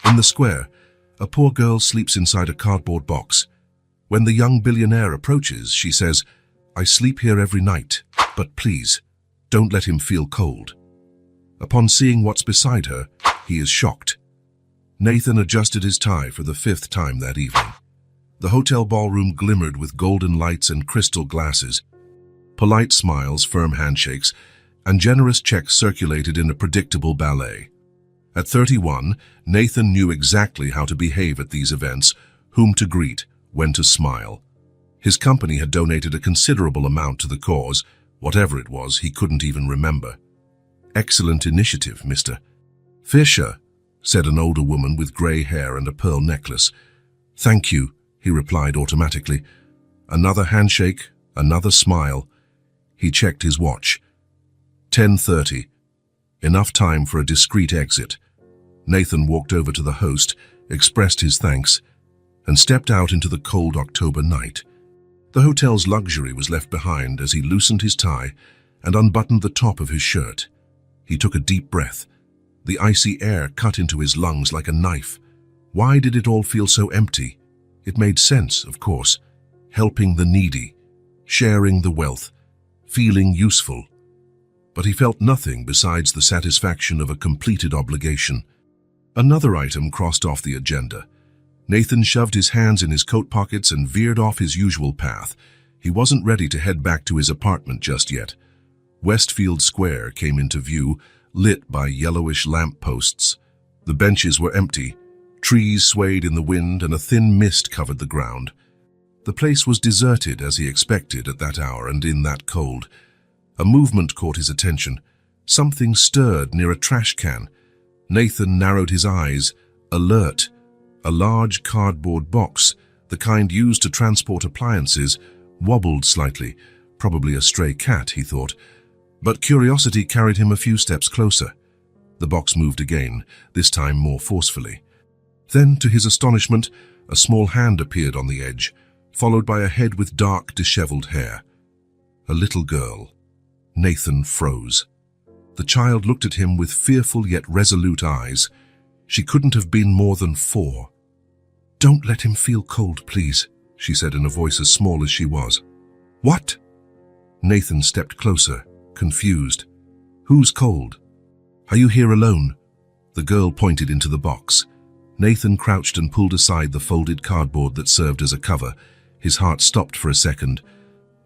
In the square, a poor girl sleeps inside a cardboard box. When the young billionaire approaches, she says, "I sleep here every night, but please, don't let him feel cold." Upon seeing what's beside her, he is shocked. Nathan adjusted his tie for the 5th time that evening. The hotel ballroom glimmered with golden lights and crystal glasses. Polite smiles, firm handshakes, and generous checks circulated in a predictable ballet. At 31, Nathan knew exactly how to behave at these events, whom to greet, when to smile. His company had donated a considerable amount to the cause. Whatever it was, he couldn't even remember. "Excellent initiative, Mr. Fisher," said an older woman with grey hair and a pearl necklace. "Thank you," he replied automatically. Another handshake, another smile. He checked his watch. 10:30. Enough time for a discreet exit. Nathan walked over to the host, expressed his thanks, and stepped out into the cold October night. The hotel's luxury was left behind as he loosened his tie and unbuttoned the top of his shirt. He took a deep breath. The icy air cut into his lungs like a knife. Why did it all feel so empty? It made sense, of course. Helping the needy, sharing the wealth, feeling useful. But he felt nothing besides the satisfaction of a completed obligation. Another item crossed off the agenda. Nathan shoved his hands in his coat pockets and veered off his usual path. He wasn't ready to head back to his apartment just yet. Westfield Square came into view, lit by yellowish lamp posts. The benches were empty. Trees swayed in the wind and a thin mist covered the ground. The place was deserted as he expected at that hour and in that cold. A movement caught his attention. Something stirred near a trash can. Nathan narrowed his eyes, alert. A large cardboard box, the kind used to transport appliances, wobbled slightly. Probably a stray cat, he thought. But curiosity carried him a few steps closer. The box moved again, this time more forcefully. Then, to his astonishment, a small hand appeared on the edge, followed by a head with dark, disheveled hair. A little girl. Nathan froze. The child looked at him with fearful yet resolute eyes. She couldn't have been more than 4. "Don't let him feel cold, please," she said in a voice as small as she was. "What?" Nathan stepped closer, confused. "Who's cold? Are you here alone?" The girl pointed into the box. Nathan crouched and pulled aside the folded cardboard that served as a cover. His heart stopped for a second.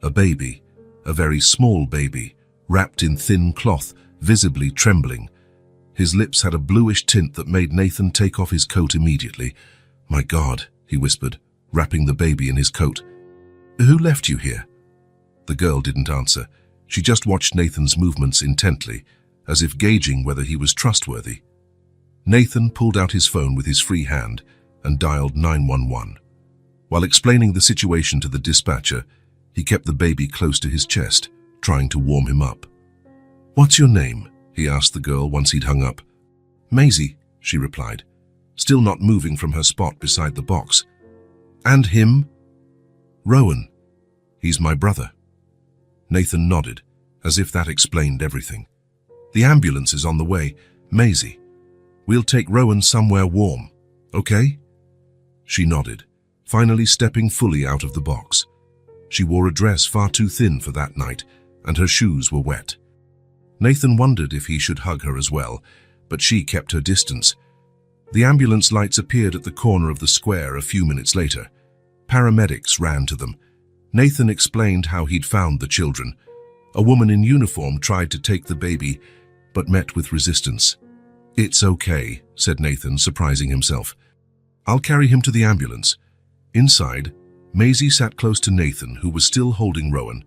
A baby, a very small baby, wrapped in thin cloth, visibly trembling. His lips had a bluish tint that made Nathan take off his coat immediately. "My God," he whispered, wrapping the baby in his coat. "Who left you here?" The girl didn't answer. She just watched Nathan's movements intently, as if gauging whether he was trustworthy. Nathan pulled out his phone with his free hand and dialed 911. While explaining the situation to the dispatcher, he kept the baby close to his chest, trying to warm him up. "What's your name?" he asked the girl once he'd hung up. "Maisie," she replied, still not moving from her spot beside the box. "And him?" "Rowan. He's my brother." Nathan nodded, as if that explained everything. "The ambulance is on the way. Maisie, we'll take Rowan somewhere warm, okay?" She nodded, finally stepping fully out of the box. She wore a dress far too thin for that night, and her shoes were wet. Nathan wondered if he should hug her as well, but she kept her distance. The ambulance lights appeared at the corner of the square a few minutes later. Paramedics ran to them. Nathan explained how he'd found the children. A woman in uniform tried to take the baby, but met with resistance. "It's okay," said Nathan, surprising himself. "I'll carry him to the ambulance." Inside, Maisie sat close to Nathan, who was still holding Rowan.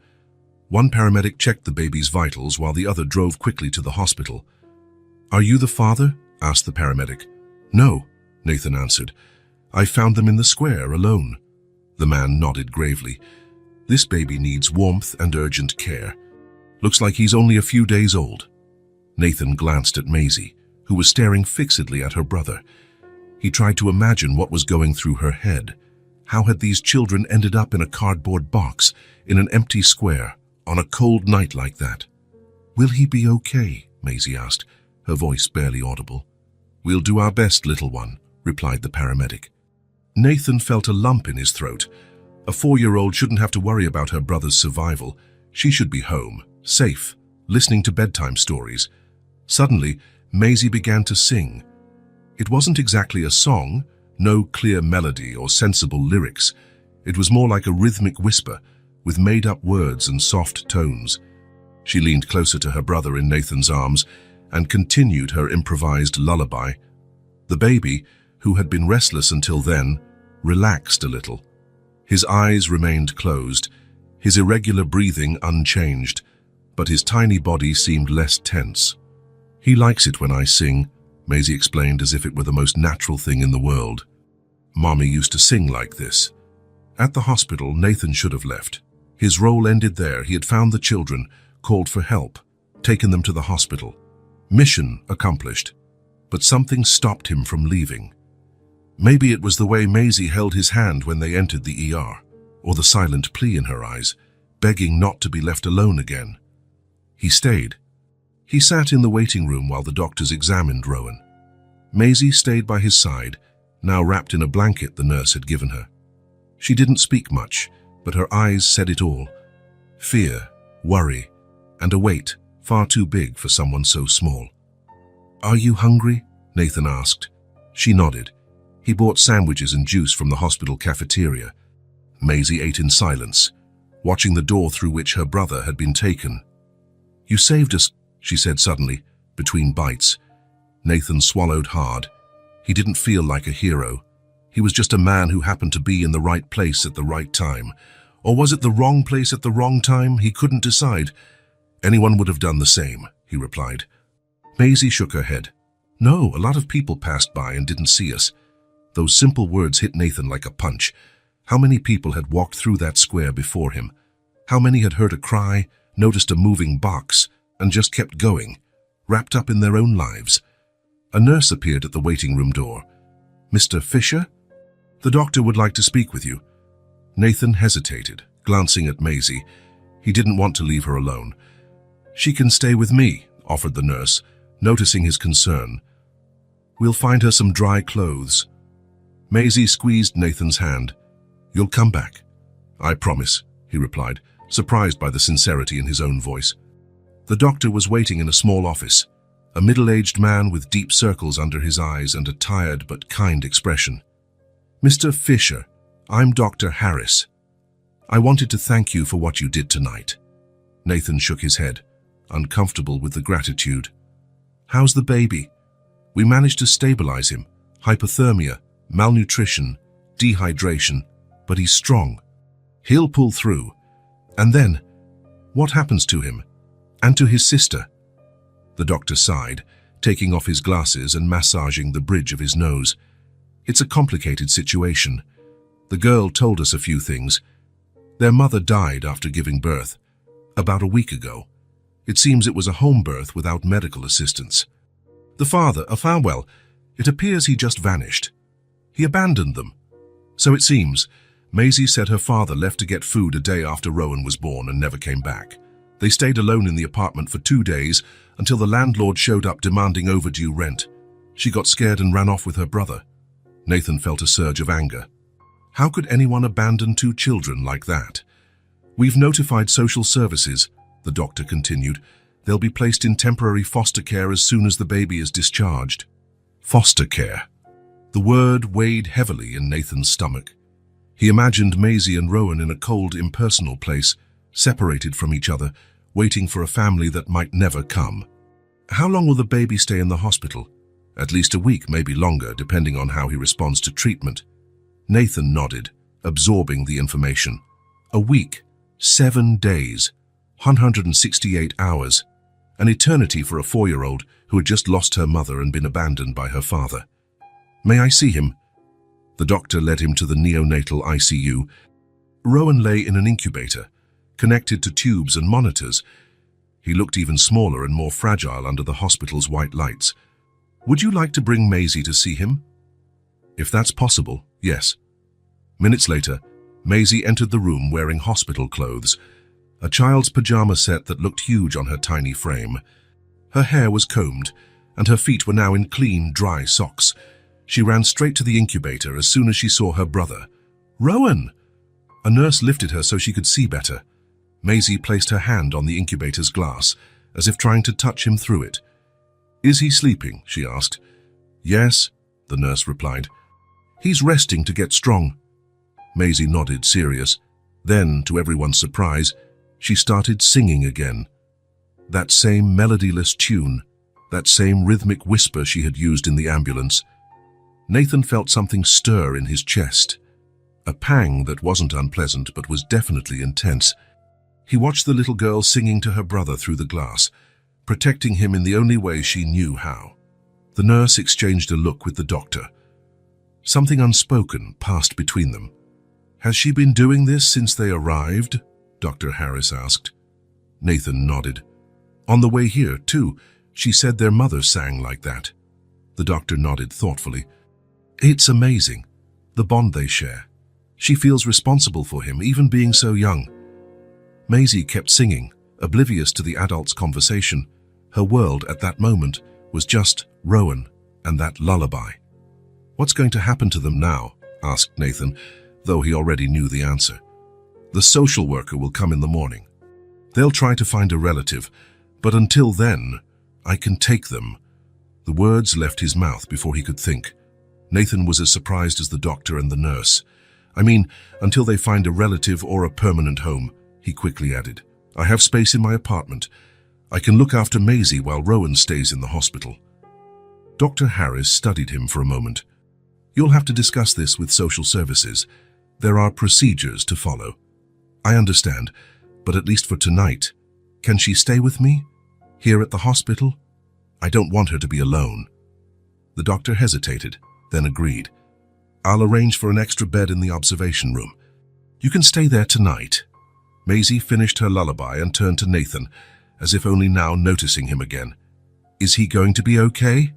One paramedic checked the baby's vitals while the other drove quickly to the hospital. "Are you the father?" asked the paramedic. "No," Nathan answered. "I found them in the square alone." The man nodded gravely. "This baby needs warmth and urgent care. Looks like he's only a few days old." Nathan glanced at Maisie, who was staring fixedly at her brother. He tried to imagine what was going through her head. How had these children ended up in a cardboard box, in an empty square, on a cold night like that? "Will he be okay?" Maisie asked, her voice barely audible. "We'll do our best, little one," replied the paramedic. Nathan felt a lump in his throat. A 4-year-old shouldn't have to worry about her brother's survival. She should be home, safe, listening to bedtime stories. Suddenly, Maisie began to sing. It wasn't exactly a song, no clear melody or sensible lyrics. It was more like a rhythmic whisper, with made-up words and soft tones. She leaned closer to her brother in Nathan's arms and continued her improvised lullaby. The baby, who had been restless until then, relaxed a little. His eyes remained closed, his irregular breathing unchanged, but his tiny body seemed less tense. "He likes it when I sing," Maisie explained as if it were the most natural thing in the world. "Mommy used to sing like this." At the hospital, Nathan should have left. His role ended there. He had found the children, called for help, taken them to the hospital. Mission accomplished. But something stopped him from leaving. Maybe it was the way Maisie held his hand when they entered the ER, or the silent plea in her eyes, begging not to be left alone again. He stayed. He sat in the waiting room while the doctors examined Rowan. Maisie stayed by his side, now wrapped in a blanket the nurse had given her. She didn't speak much, but her eyes said it all. Fear, worry, and a weight far too big for someone so small. "Are you hungry?" Nathan asked. She nodded. He bought sandwiches and juice from the hospital cafeteria. Maisie ate in silence, watching the door through which her brother had been taken. "You saved us," she said suddenly, between bites. Nathan swallowed hard. He didn't feel like a hero. He was just a man who happened to be in the right place at the right time. Or was it the wrong place at the wrong time? He couldn't decide. "Anyone would have done the same," he replied. Maisie shook her head. "No, a lot of people passed by and didn't see us." Those simple words hit Nathan like a punch. How many people had walked through that square before him? How many had heard a cry, noticed a moving box, and just kept going, wrapped up in their own lives? A nurse appeared at the waiting room door. "Mr. Fisher? The doctor would like to speak with you." Nathan hesitated, glancing at Maisie. He didn't want to leave her alone. "She can stay with me," offered the nurse, noticing his concern. "We'll find her some dry clothes." Maisie squeezed Nathan's hand. "You'll come back." "I promise," he replied, surprised by the sincerity in his own voice. The doctor was waiting in a small office, a middle-aged man with deep circles under his eyes and a tired but kind expression. "Mr. Fisher, I'm Dr. Harris. I wanted to thank you for what you did tonight." Nathan shook his head, uncomfortable with the gratitude. "How's the baby?" "We managed to stabilize him. Hypothermia, malnutrition, dehydration, but he's strong. He'll pull through. And then, what happens to him? And to his sister?" The doctor sighed, taking off his glasses and massaging the bridge of his nose. "It's a complicated situation. The girl told us a few things. Their mother died after giving birth, about a week ago. It seems it was a home birth without medical assistance. The father, well, it appears he just vanished. He abandoned them. So it seems. Maisie said her father left to get food a day after Rowan was born and never came back. They stayed alone in the apartment for 2 days until the landlord showed up demanding overdue rent. She got scared and ran off with her brother." Nathan felt a surge of anger. How could anyone abandon 2 children like that? "We've notified social services," the doctor continued. "They'll be placed in temporary foster care as soon as the baby is discharged." Foster care. The word weighed heavily in Nathan's stomach. He imagined Maisie and Rowan in a cold, impersonal place, separated from each other, waiting for a family that might never come. "How long will the baby stay in the hospital?" "At least a week, maybe longer, depending on how he responds to treatment." Nathan nodded, absorbing the information. A week, 7 days, 168 hours, an eternity for a 4-year-old who had just lost her mother and been abandoned by her father. "May I see him?" The doctor led him to the neonatal ICU. Rowan lay in an incubator, connected to tubes and monitors. He looked even smaller and more fragile under the hospital's white lights. "Would you like to bring Maisie to see him?" "If that's possible, yes." Minutes later, Maisie entered the room wearing hospital clothes, a child's pajama set that looked huge on her tiny frame. Her hair was combed, and her feet were now in clean, dry socks. She ran straight to the incubator as soon as she saw her brother. "Rowan!" A nurse lifted her so she could see better. Maisie placed her hand on the incubator's glass, as if trying to touch him through it. "Is he sleeping?" she asked. "Yes," the nurse replied. "He's resting to get strong." Maisie nodded, serious. Then, to everyone's surprise, she started singing again. That same melodyless tune, that same rhythmic whisper she had used in the ambulance. Nathan felt something stir in his chest. A pang that wasn't unpleasant but was definitely intense. He watched the little girl singing to her brother through the glass, protecting him in the only way she knew how. The nurse exchanged a look with the doctor. Something unspoken passed between them. "Has she been doing this since they arrived?" Dr. Harris asked. Nathan nodded. "On the way here, too, she said their mother sang like that." The doctor nodded thoughtfully. "It's amazing, the bond they share. She feels responsible for him, even being so young." Maisie kept singing, oblivious to the adults' conversation. Her world at that moment was just Rowan and that lullaby. "What's going to happen to them now?" asked Nathan, though he already knew the answer. "The social worker will come in the morning. They'll try to find a relative, but until then, I can take them." The words left his mouth before he could think. Nathan was as surprised as the doctor and the nurse. "I mean, until they find a relative or a permanent home," he quickly added. "I have space in my apartment. I can look after Maisie while Rowan stays in the hospital." Dr. Harris studied him for a moment. "You'll have to discuss this with social services. There are procedures to follow." "I understand, but at least for tonight, can she stay with me? Here at the hospital? I don't want her to be alone." The doctor hesitated, then agreed. "I'll arrange for an extra bed in the observation room. You can stay there tonight." Maisie finished her lullaby and turned to Nathan, as if only now noticing him again. "Is he going to be okay?"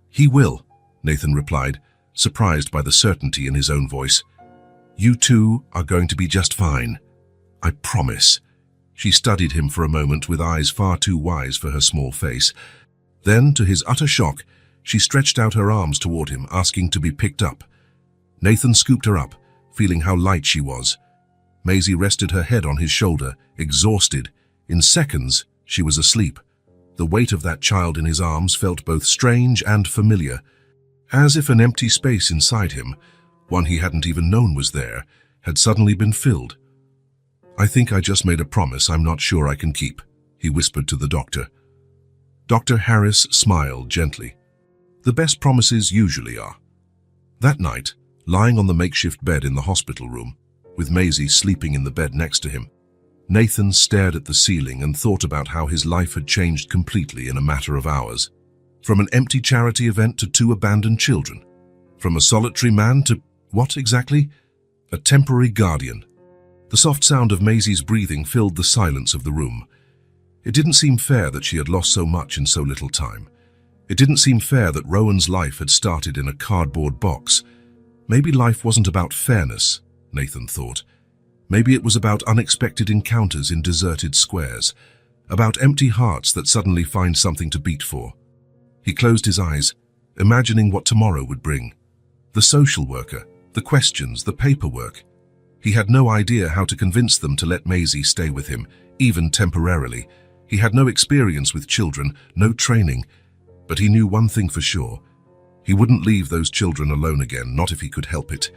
"He will," Nathan replied, surprised by the certainty in his own voice. "You two are going to be just fine. I promise." She studied him for a moment with eyes far too wise for her small face. Then, to his utter shock, she stretched out her arms toward him, asking to be picked up. Nathan scooped her up, feeling how light she was. Maisie rested her head on his shoulder, exhausted. In seconds, she was asleep. The weight of that child in his arms felt both strange and familiar, as if an empty space inside him, one he hadn't even known was there, had suddenly been filled. "I think I just made a promise I'm not sure I can keep," he whispered to the doctor. Dr. Harris smiled gently. "The best promises usually are." That night, lying on the makeshift bed in the hospital room, with Maisie sleeping in the bed next to him, Nathan stared at the ceiling and thought about how his life had changed completely in a matter of hours. From an empty charity event to 2 abandoned children. From a solitary man to, what exactly? A temporary guardian. The soft sound of Maisie's breathing filled the silence of the room. It didn't seem fair that she had lost so much in so little time. It didn't seem fair that Rowan's life had started in a cardboard box. Maybe life wasn't about fairness, Nathan thought. Maybe it was about unexpected encounters in deserted squares, about empty hearts that suddenly find something to beat for. He closed his eyes, imagining what tomorrow would bring. The social worker, the questions, the paperwork. He had no idea how to convince them to let Maisie stay with him, even temporarily. He had no experience with children, no training, but he knew one thing for sure. He wouldn't leave those children alone again, not if he could help it.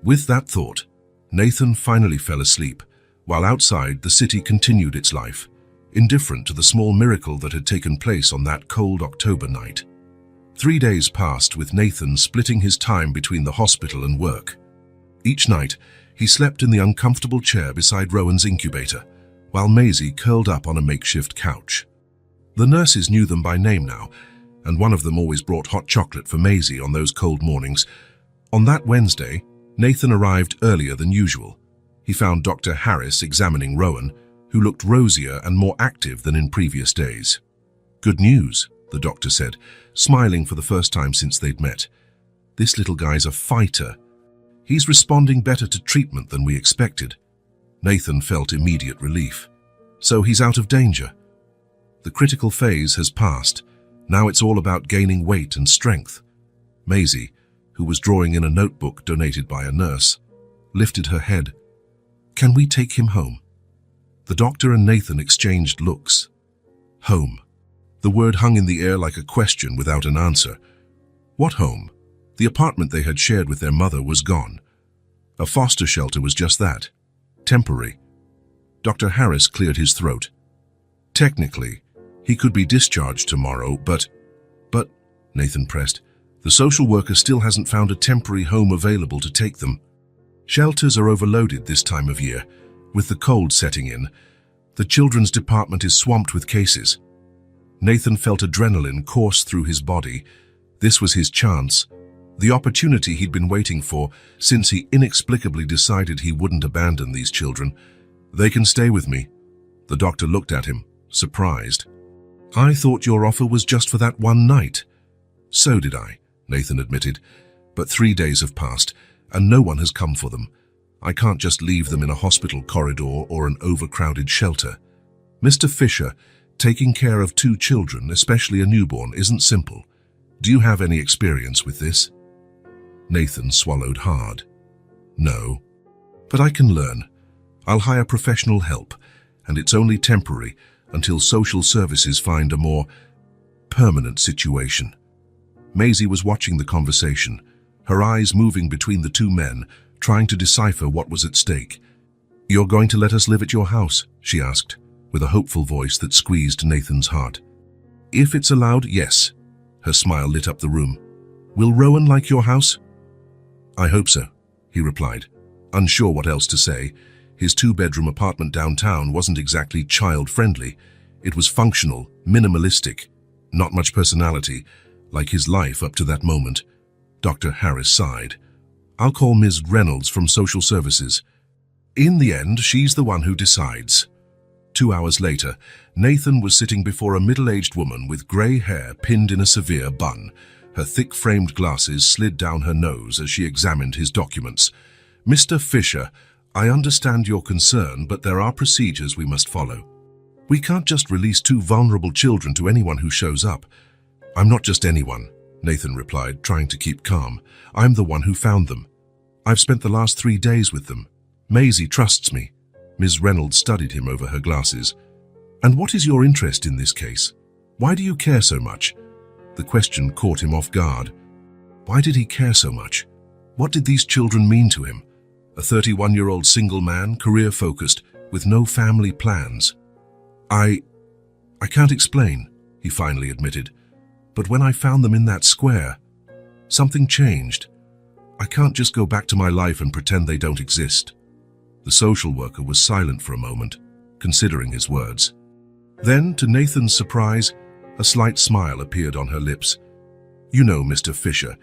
With that thought, Nathan finally fell asleep, while outside the city continued its life, indifferent to the small miracle that had taken place on that cold October night. 3 days passed with Nathan splitting his time between the hospital and work. Each night, he slept in the uncomfortable chair beside Rowan's incubator, while Maisie curled up on a makeshift couch. The nurses knew them by name now, and one of them always brought hot chocolate for Maisie on those cold mornings. On that Wednesday, Nathan arrived earlier than usual. He found Dr. Harris examining Rowan, who looked rosier and more active than in previous days. "Good news," the doctor said, smiling for the first time since they'd met. "This little guy's a fighter. He's responding better to treatment than we expected." Nathan felt immediate relief. "So he's out of danger. The critical phase has passed. Now it's all about gaining weight and strength." Maisie, who was drawing in a notebook donated by a nurse, lifted her head. "Can we take him home?" The doctor and Nathan exchanged looks. Home. The word hung in the air like a question without an answer. What home? The apartment they had shared with their mother was gone. A foster shelter was just that. Temporary. Dr. Harris cleared his throat. Technically, he could be discharged tomorrow, but, Nathan pressed, the social worker still hasn't found a temporary home available to take them. Shelters are overloaded this time of year. With the cold setting in, the children's department is swamped with cases. Nathan felt adrenaline course through his body. This was his chance, the opportunity he'd been waiting for since he inexplicably decided he wouldn't abandon these children. "They can stay with me." The doctor looked at him, surprised. "I thought your offer was just for that one night." "So did I," Nathan admitted, "but 3 days have passed and no one has come for them. I can't just leave them in a hospital corridor or an overcrowded shelter. Mr. Fisher, taking care of 2 children, especially a newborn, isn't simple. Do you have any experience with this?" Nathan swallowed hard. "No, but I can learn. I'll hire professional help, and it's only temporary until social services find a more permanent situation." Maisie was watching the conversation, her eyes moving between the 2 men, trying to decipher what was at stake. "You're going to let us live at your house?" she asked, with a hopeful voice that squeezed Nathan's heart. "If it's allowed, yes." Her smile lit up the room. "Will Rowan like your house?" "I hope so," he replied, unsure what else to say. His 2-bedroom apartment downtown wasn't exactly child-friendly. It was functional, minimalistic, not much personality, like his life up to that moment. Dr. Harris sighed. "I'll call Ms. Reynolds from Social Services. In the end, she's the one who decides." 2 hours later, Nathan was sitting before a middle-aged woman with grey hair pinned in a severe bun. Her thick-framed glasses slid down her nose as she examined his documents. "Mr. Fisher, I understand your concern, but there are procedures we must follow. We can't just release 2 vulnerable children to anyone who shows up." "I'm not just anyone," Nathan replied, trying to keep calm. "I'm the one who found them. I've spent the last 3 days with them. Maisie trusts me." Ms. Reynolds studied him over her glasses. "And what is your interest in this case? Why do you care so much?" The question caught him off guard. Why did he care so much? What did these children mean to him? A 31-year-old single man, career-focused, with no family plans. I can't explain," he finally admitted. "But when I found them in that square, something changed. I can't just go back to my life and pretend they don't exist." The social worker was silent for a moment, considering his words. Then, to Nathan's surprise, a slight smile appeared on her lips. "You know, Mr. Fisher,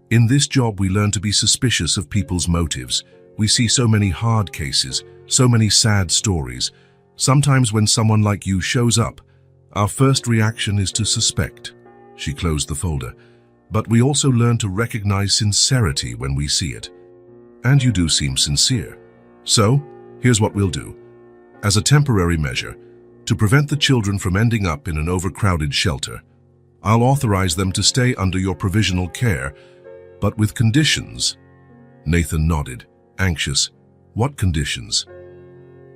in this job we learn to be suspicious of people's motives. We see so many hard cases, so many sad stories. Sometimes when someone like you shows up, our first reaction is to suspect." She closed the folder. "But we also learn to recognize sincerity when we see it. And you do seem sincere. So, here's what we'll do. As a temporary measure, to prevent the children from ending up in an overcrowded shelter, I'll authorize them to stay under your provisional care, but with conditions." Nathan nodded, anxious. "What conditions?"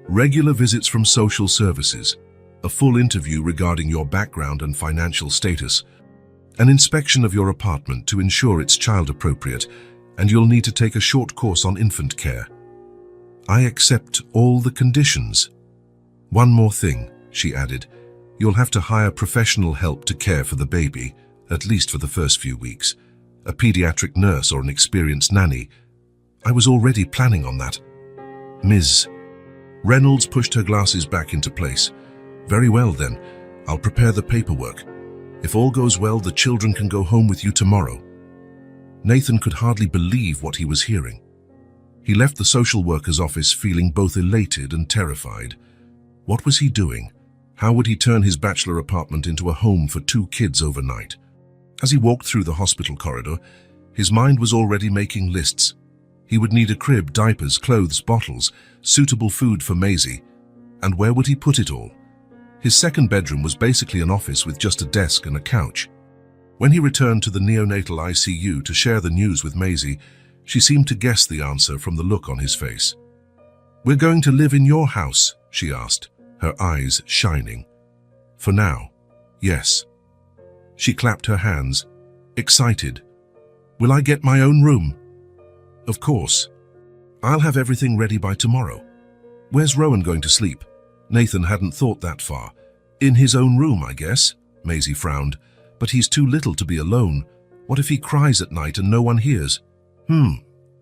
"Regular visits from social services, a full interview regarding your background and financial status, an inspection of your apartment to ensure it's child-appropriate, and you'll need to take a short course on infant care." "I accept all the conditions." "One more thing," she added. "You'll have to hire professional help to care for the baby, at least for the first few weeks. A pediatric nurse or an experienced nanny." "I was already planning on that." "Ms. Reynolds pushed her glasses back into place. "Very well then, I'll prepare the paperwork. If all goes well, the children can go home with you tomorrow." Nathan could hardly believe what he was hearing. He left the social worker's office feeling both elated and terrified. What was he doing? How would he turn his bachelor apartment into a home for 2 kids overnight? As he walked through the hospital corridor, his mind was already making lists. He would need a crib, diapers, clothes, bottles, suitable food for Maisie. And where would he put it all? His second bedroom was basically an office with just a desk and a couch. When he returned to the neonatal ICU to share the news with Maisie, she seemed to guess the answer from the look on his face. "We're going to live in your house?" she asked, her eyes shining. "For now, yes." She clapped her hands, excited. "Will I get my own room?" "Of course. I'll have everything ready by tomorrow." "Where's Rowan going to sleep?" Nathan hadn't thought that far. "In his own room, I guess," Maisie frowned. "But he's too little to be alone. What if he cries at night and no one hears?"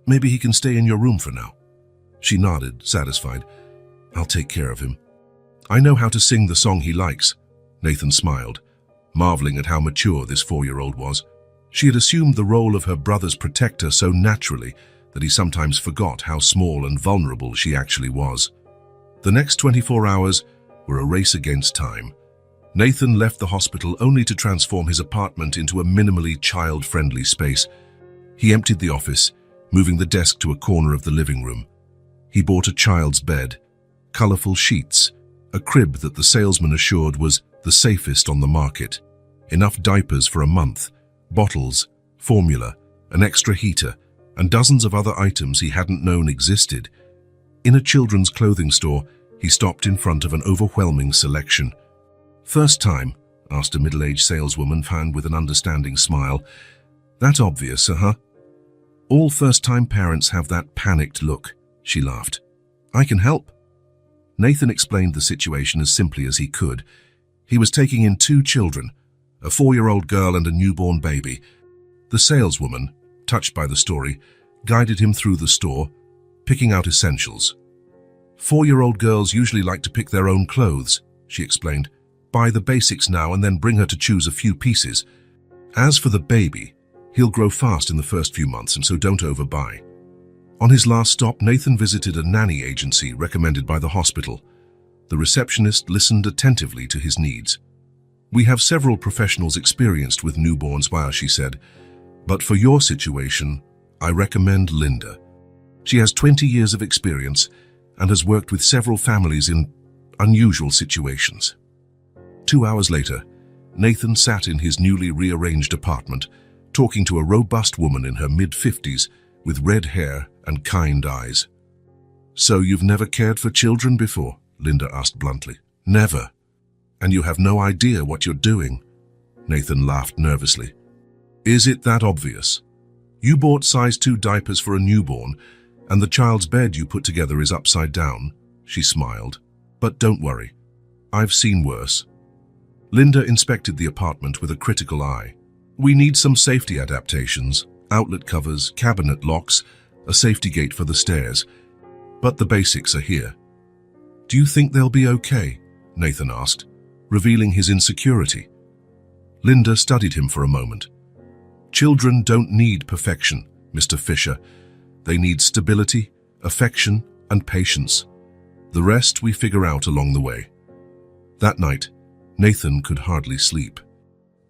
Maybe he can stay in your room for now." She nodded, satisfied. "I'll take care of him. I know how to sing the song he likes." Nathan smiled, marveling at how mature this 4-year-old was. She had assumed the role of her brother's protector so naturally that he sometimes forgot how small and vulnerable she actually was. The next 24 hours were a race against time. Nathan left the hospital only to transform his apartment into a minimally child-friendly space. He emptied the office, moving the desk to a corner of the living room. He bought a child's bed, colorful sheets, a crib that the salesman assured was the safest on the market, enough diapers for a month, bottles, formula, an extra heater, and dozens of other items he hadn't known existed. In a children's clothing store, he stopped in front of an overwhelming selection. "First time?" asked a middle-aged saleswoman found with an understanding smile. "That's obvious, huh?" "All first-time parents have that panicked look," she laughed. "I can help." Nathan explained the situation as simply as he could. He was taking in 2 children, a 4-year-old girl and a newborn baby. The saleswoman, touched by the story, guided him through the store, picking out essentials. 4-year-old girls usually like to pick their own clothes," she explained. "Buy the basics now and then bring her to choose a few pieces. As for the baby, he'll grow fast in the first few months, and so don't overbuy." On his last stop, Nathan visited a nanny agency recommended by the hospital. The receptionist listened attentively to his needs. "We have several professionals experienced with newborns," she said. "But for your situation, I recommend Linda. She has 20 years of experience and has worked with several families in unusual situations." 2 hours later, Nathan sat in his newly rearranged apartment, talking to a robust woman in her mid-50s with red hair and kind eyes. "So you've never cared for children before?" Linda asked bluntly. "Never. And you have no idea what you're doing?" Nathan laughed nervously. "Is it that obvious? You bought size 2 diapers for a newborn, and the child's bed you put together is upside down." She smiled. "But don't worry. I've seen worse." Linda inspected the apartment with a critical eye. "We need some safety adaptations, outlet covers, cabinet locks, a safety gate for the stairs. But the basics are here." "Do you think they'll be okay?" Nathan asked, revealing his insecurity. Linda studied him for a moment. "Children don't need perfection, Mr. Fisher. They need stability, affection, and patience. The rest we figure out along the way." That night, Nathan could hardly sleep.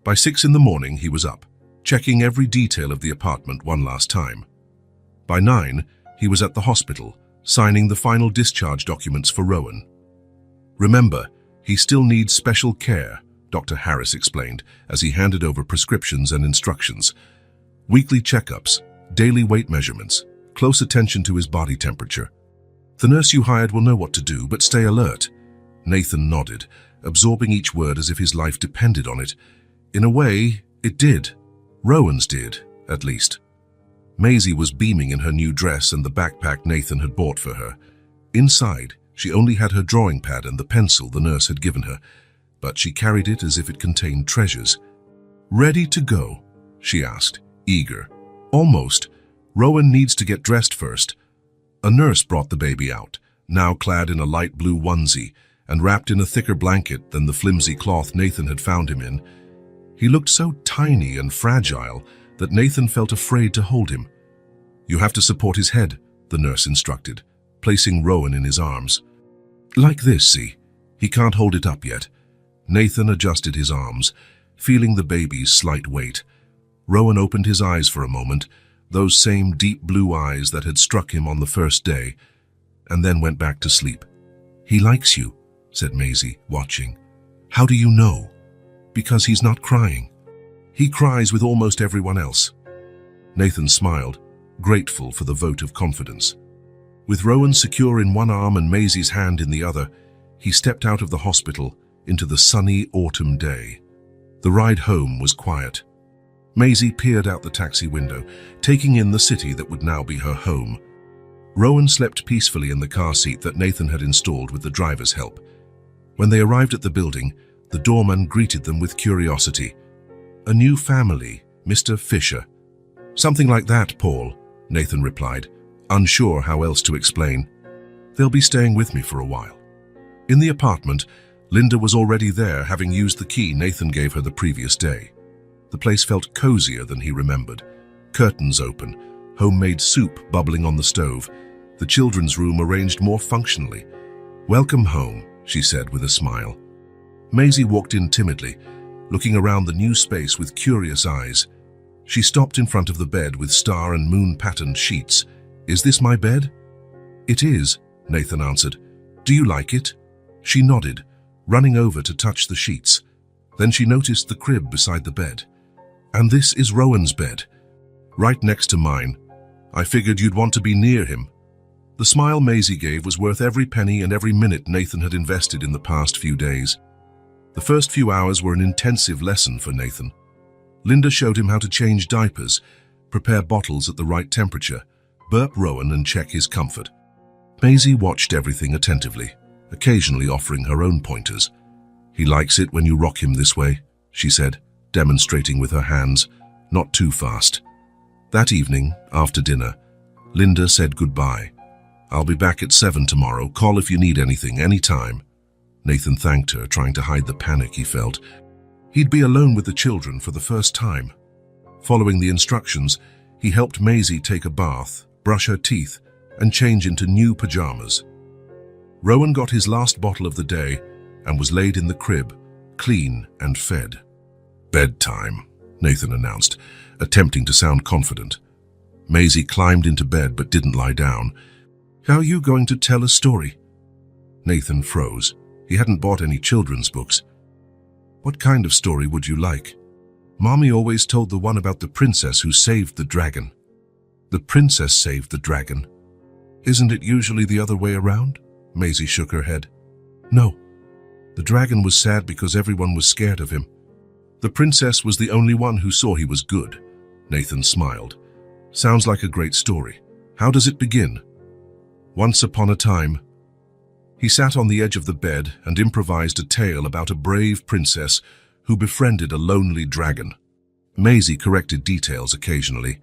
By 6 in the morning, he was up, checking every detail of the apartment one last time. By 9, he was at the hospital, signing the final discharge documents for Rowan. "Remember, he still needs special care," Dr. Harris explained as he handed over prescriptions and instructions. "Weekly checkups, daily weight measurements, close attention to his body temperature. The nurse you hired will know what to do, but stay alert." Nathan nodded, absorbing each word as if his life depended on it. In a way, it did. Rowan's did, at least. Maisie was beaming in her new dress and the backpack Nathan had bought for her. Inside, she only had her drawing pad and the pencil the nurse had given her, but she carried it as if it contained treasures. "Ready to go?" she asked, eager. "Almost. Rowan needs to get dressed first." A nurse brought the baby out, now clad in a light blue onesie and wrapped in a thicker blanket than the flimsy cloth Nathan had found him in. He looked so tiny and fragile that Nathan felt afraid to hold him. "You have to support his head," the nurse instructed, placing Rowan in his arms. "Like this, see? He can't hold it up yet." Nathan adjusted his arms, feeling the baby's slight weight. Rowan opened his eyes for a moment, those same deep blue eyes that had struck him on the first day, and then went back to sleep. "He likes you," said Maisie, watching. "How do you know?" "Because he's not crying." He cries with almost everyone else. Nathan smiled, grateful for the vote of confidence. With Rowan secure in one arm and Maisie's hand in the other, he stepped out of the hospital into the sunny autumn day. The ride home was quiet. Maisie peered out the taxi window, taking in the city that would now be her home. Rowan slept peacefully in the car seat that Nathan had installed with the driver's help. When they arrived at the building, the doorman greeted them with curiosity. "A new family, Mr. Fisher." "Something like that, Paul," Nathan replied, unsure how else to explain. "They'll be staying with me for a while." In the apartment, Linda was already there, having used the key Nathan gave her the previous day. The place felt cozier than he remembered. Curtains open, homemade soup bubbling on the stove, the children's room arranged more functionally. "Welcome home," she said with a smile. Maisie walked in timidly, looking around the new space with curious eyes. She stopped in front of the bed with star and moon-patterned sheets. "Is this my bed?" "It is," Nathan answered. "Do you like it?" She nodded, running over to touch the sheets. Then she noticed the crib beside the bed. "And this is Rowan's bed, right next to mine. I figured you'd want to be near him." The smile Maisie gave was worth every penny and every minute Nathan had invested in the past few days. The first few hours were an intensive lesson for Nathan. Linda showed him how to change diapers, prepare bottles at the right temperature, burp Rowan and check his comfort. Maisie watched everything attentively, occasionally offering her own pointers. "He likes it when you rock him this way," she said, demonstrating with her hands, "not too fast." That evening, after dinner, Linda said goodbye. "I'll be back at 7 tomorrow. Call if you need anything, anytime." Nathan thanked her, trying to hide the panic he felt. He'd be alone with the children for the first time. Following the instructions, he helped Maisie take a bath, brush her teeth, and change into new pajamas. Rowan got his last bottle of the day and was laid in the crib, clean and fed. "Bedtime," Nathan announced, attempting to sound confident. Maisie climbed into bed but didn't lie down. "How are you going to tell a story?" Nathan froze. He hadn't bought any children's books. "What kind of story would you like?" "Mommy always told the one about the princess who saved the dragon." "The princess saved the dragon? Isn't it usually the other way around?" Maisie shook her head. "No. The dragon was sad because everyone was scared of him. The princess was the only one who saw he was good." Nathan smiled. "Sounds like a great story. How does it begin?" "Once upon a time." He sat on the edge of the bed and improvised a tale about a brave princess who befriended a lonely dragon. Maisie corrected details occasionally.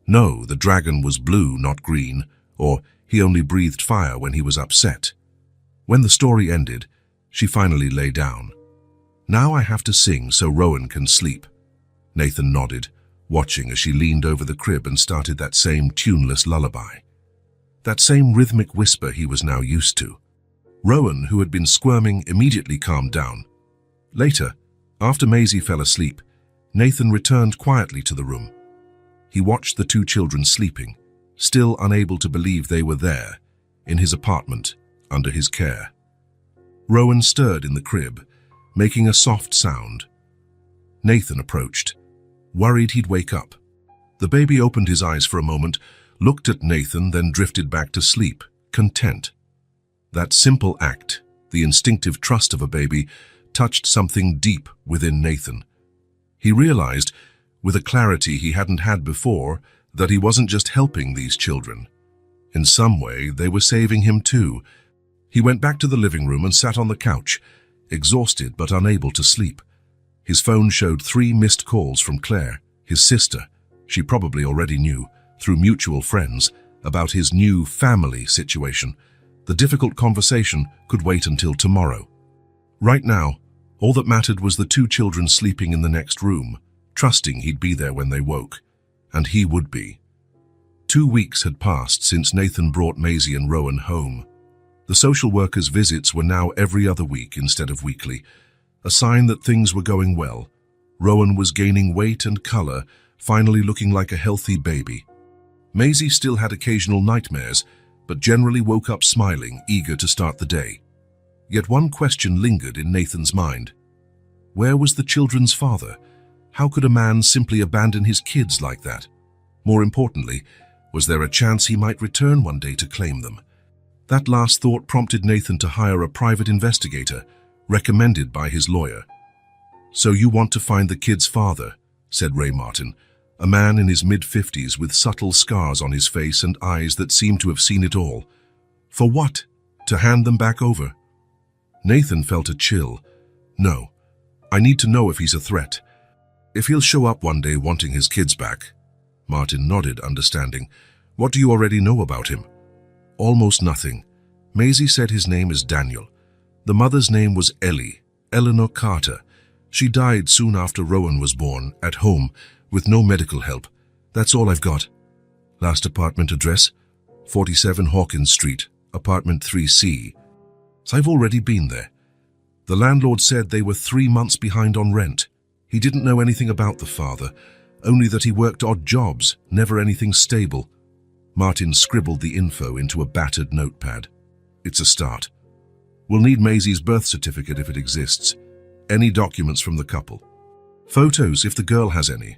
"No, the dragon was blue, not green," or "he only breathed fire when he was upset." When the story ended, she finally lay down. "Now I have to sing so Rowan can sleep." Nathan nodded, watching as she leaned over the crib and started that same tuneless lullaby. That same rhythmic whisper he was now used to. Rowan, who had been squirming, immediately calmed down. Later, after Maisie fell asleep, Nathan returned quietly to the room. He watched the two children sleeping, still unable to believe they were there, in his apartment, under his care. Rowan stirred in the crib, making a soft sound. Nathan approached, worried he'd wake up. The baby opened his eyes for a moment, looked at Nathan, then drifted back to sleep, content. That simple act, the instinctive trust of a baby, touched something deep within Nathan. He realized, with a clarity he hadn't had before, that he wasn't just helping these children. In some way, they were saving him too. He went back to the living room and sat on the couch, exhausted but unable to sleep. His phone showed 3 missed calls from Claire, his sister. She probably already knew, through mutual friends, about his new family situation. The difficult conversation could wait until tomorrow. Right now, all that mattered was the 2 children sleeping in the next room, trusting he'd be there when they woke. And he would be. 2 weeks had passed since Nathan brought Maisie and Rowan home. The social worker's visits were now every other week instead of weekly, a sign that things were going well. Rowan was gaining weight and color, finally looking like a healthy baby. Maisie still had occasional nightmares, but generally woke up smiling, eager to start the day. Yet one question lingered in Nathan's mind. Where was the children's father? How could a man simply abandon his kids like that? More importantly, was there a chance he might return one day to claim them? That last thought prompted Nathan to hire a private investigator, recommended by his lawyer. "So you want to find the kid's father," said Ray Martin, a man in his mid-50s with subtle scars on his face and eyes that seemed to have seen it all. "For what? To hand them back over?" Nathan felt a chill. "No, I need to know if he's a threat. If he'll show up one day wanting his kids back." Martin nodded, understanding. "What do you already know about him?" "Almost nothing. Maisie said his name is Daniel. The mother's name was Ellie, Eleanor Carter. She died soon after Rowan was born, at home, with no medical help. That's all I've got." "Last apartment address?" 47 Hawkins Street, apartment 3C. "So I've already been there. The landlord said they were 3 months behind on rent. He didn't know anything about the father, only that he worked odd jobs, never anything stable." Martin scribbled the info into a battered notepad. "It's a start. We'll need Maisie's birth certificate if it exists. Any documents from the couple. Photos if the girl has any.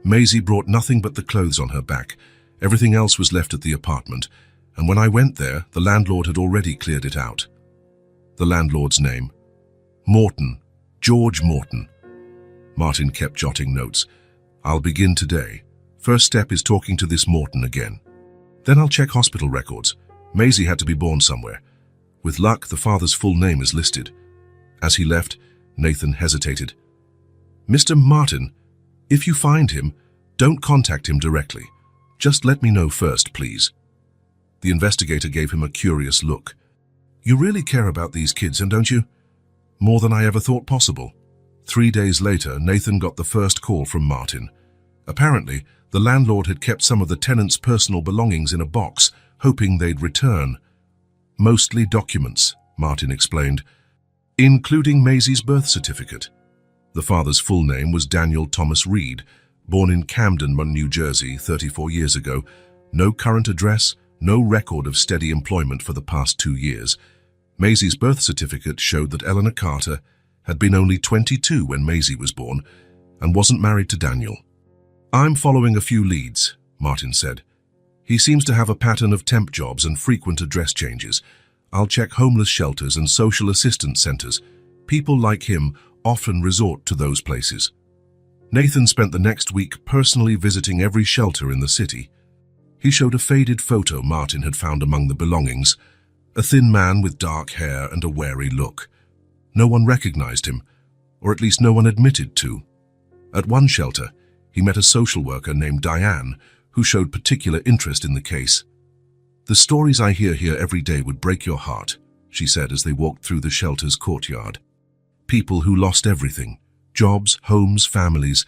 Maisie brought nothing but the clothes on her back. Everything else was left at the apartment, and when I went there, the landlord had already cleared it out." "The landlord's name?" "Morton. George Morton." Martin kept jotting notes. "I'll begin today. First step is talking to this Morton again. Then I'll check hospital records. Maisie had to be born somewhere. With luck, the father's full name is listed." As he left, Nathan hesitated. "Mr. Martin, if you find him, don't contact him directly. Just let me know first, please." The investigator gave him a curious look. "You really care about these kids, and don't you?" "More than I ever thought possible." 3 days later, Nathan got the first call from Martin. Apparently, the landlord had kept some of the tenants' personal belongings in a box, hoping they'd return. "Mostly documents," Martin explained, "including Maisie's birth certificate." The father's full name was Daniel Thomas Reed, born in Camden, New Jersey, 34 years ago. No current address, no record of steady employment for the past 2 years. Maisie's birth certificate showed that Eleanor Carter had been only 22 when Maisie was born and wasn't married to Daniel. "I'm following a few leads," Martin said. "He seems to have a pattern of temp jobs and frequent address changes. I'll check homeless shelters and social assistance centers. People like him often resort to those places." Nathan spent the next week personally visiting every shelter in the city. He showed a faded photo Martin had found among the belongings, a thin man with dark hair and a wary look. No one recognized him, or at least no one admitted to. At one shelter, he met a social worker named Diane, who showed particular interest in the case. "The stories I hear here every day would break your heart," she said as they walked through the shelter's courtyard. "People who lost everything, jobs, homes, families.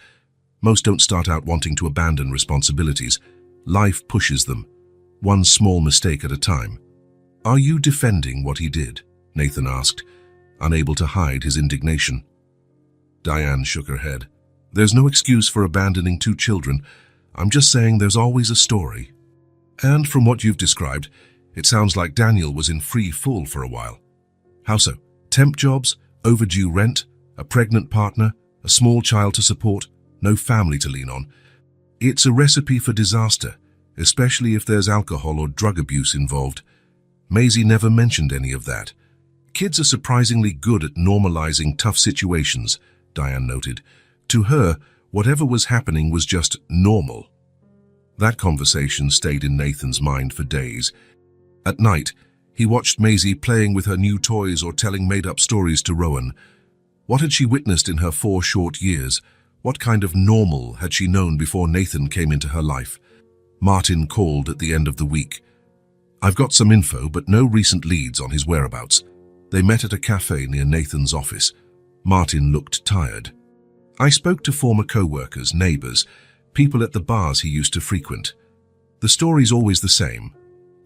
Most don't start out wanting to abandon responsibilities. Life pushes them, one small mistake at a time." "Are you defending what he did?" Nathan asked, unable to hide his indignation. Diane shook her head. "There's no excuse for abandoning 2 children. I'm just saying there's always a story. And from what you've described, it sounds like Daniel was in free fall for a while." "How so?" "Temp jobs, overdue rent, a pregnant partner, a small child to support, no family to lean on. It's a recipe for disaster, especially if there's alcohol or drug abuse involved. Maisie never mentioned any of that. Kids are surprisingly good at normalizing tough situations," Diane noted. To her, whatever was happening was just normal. That conversation stayed in Nathan's mind for days. At night, he watched Maisie playing with her new toys or telling made-up stories to Rowan. What had she witnessed in her 4 short years? What kind of normal had she known before Nathan came into her life? Martin called at the end of the week. "I've got some info, but no recent leads on his whereabouts." They met at a cafe near Nathan's office. Martin looked tired. "I spoke to former co-workers, neighbors, people at the bars he used to frequent. The story's always the same.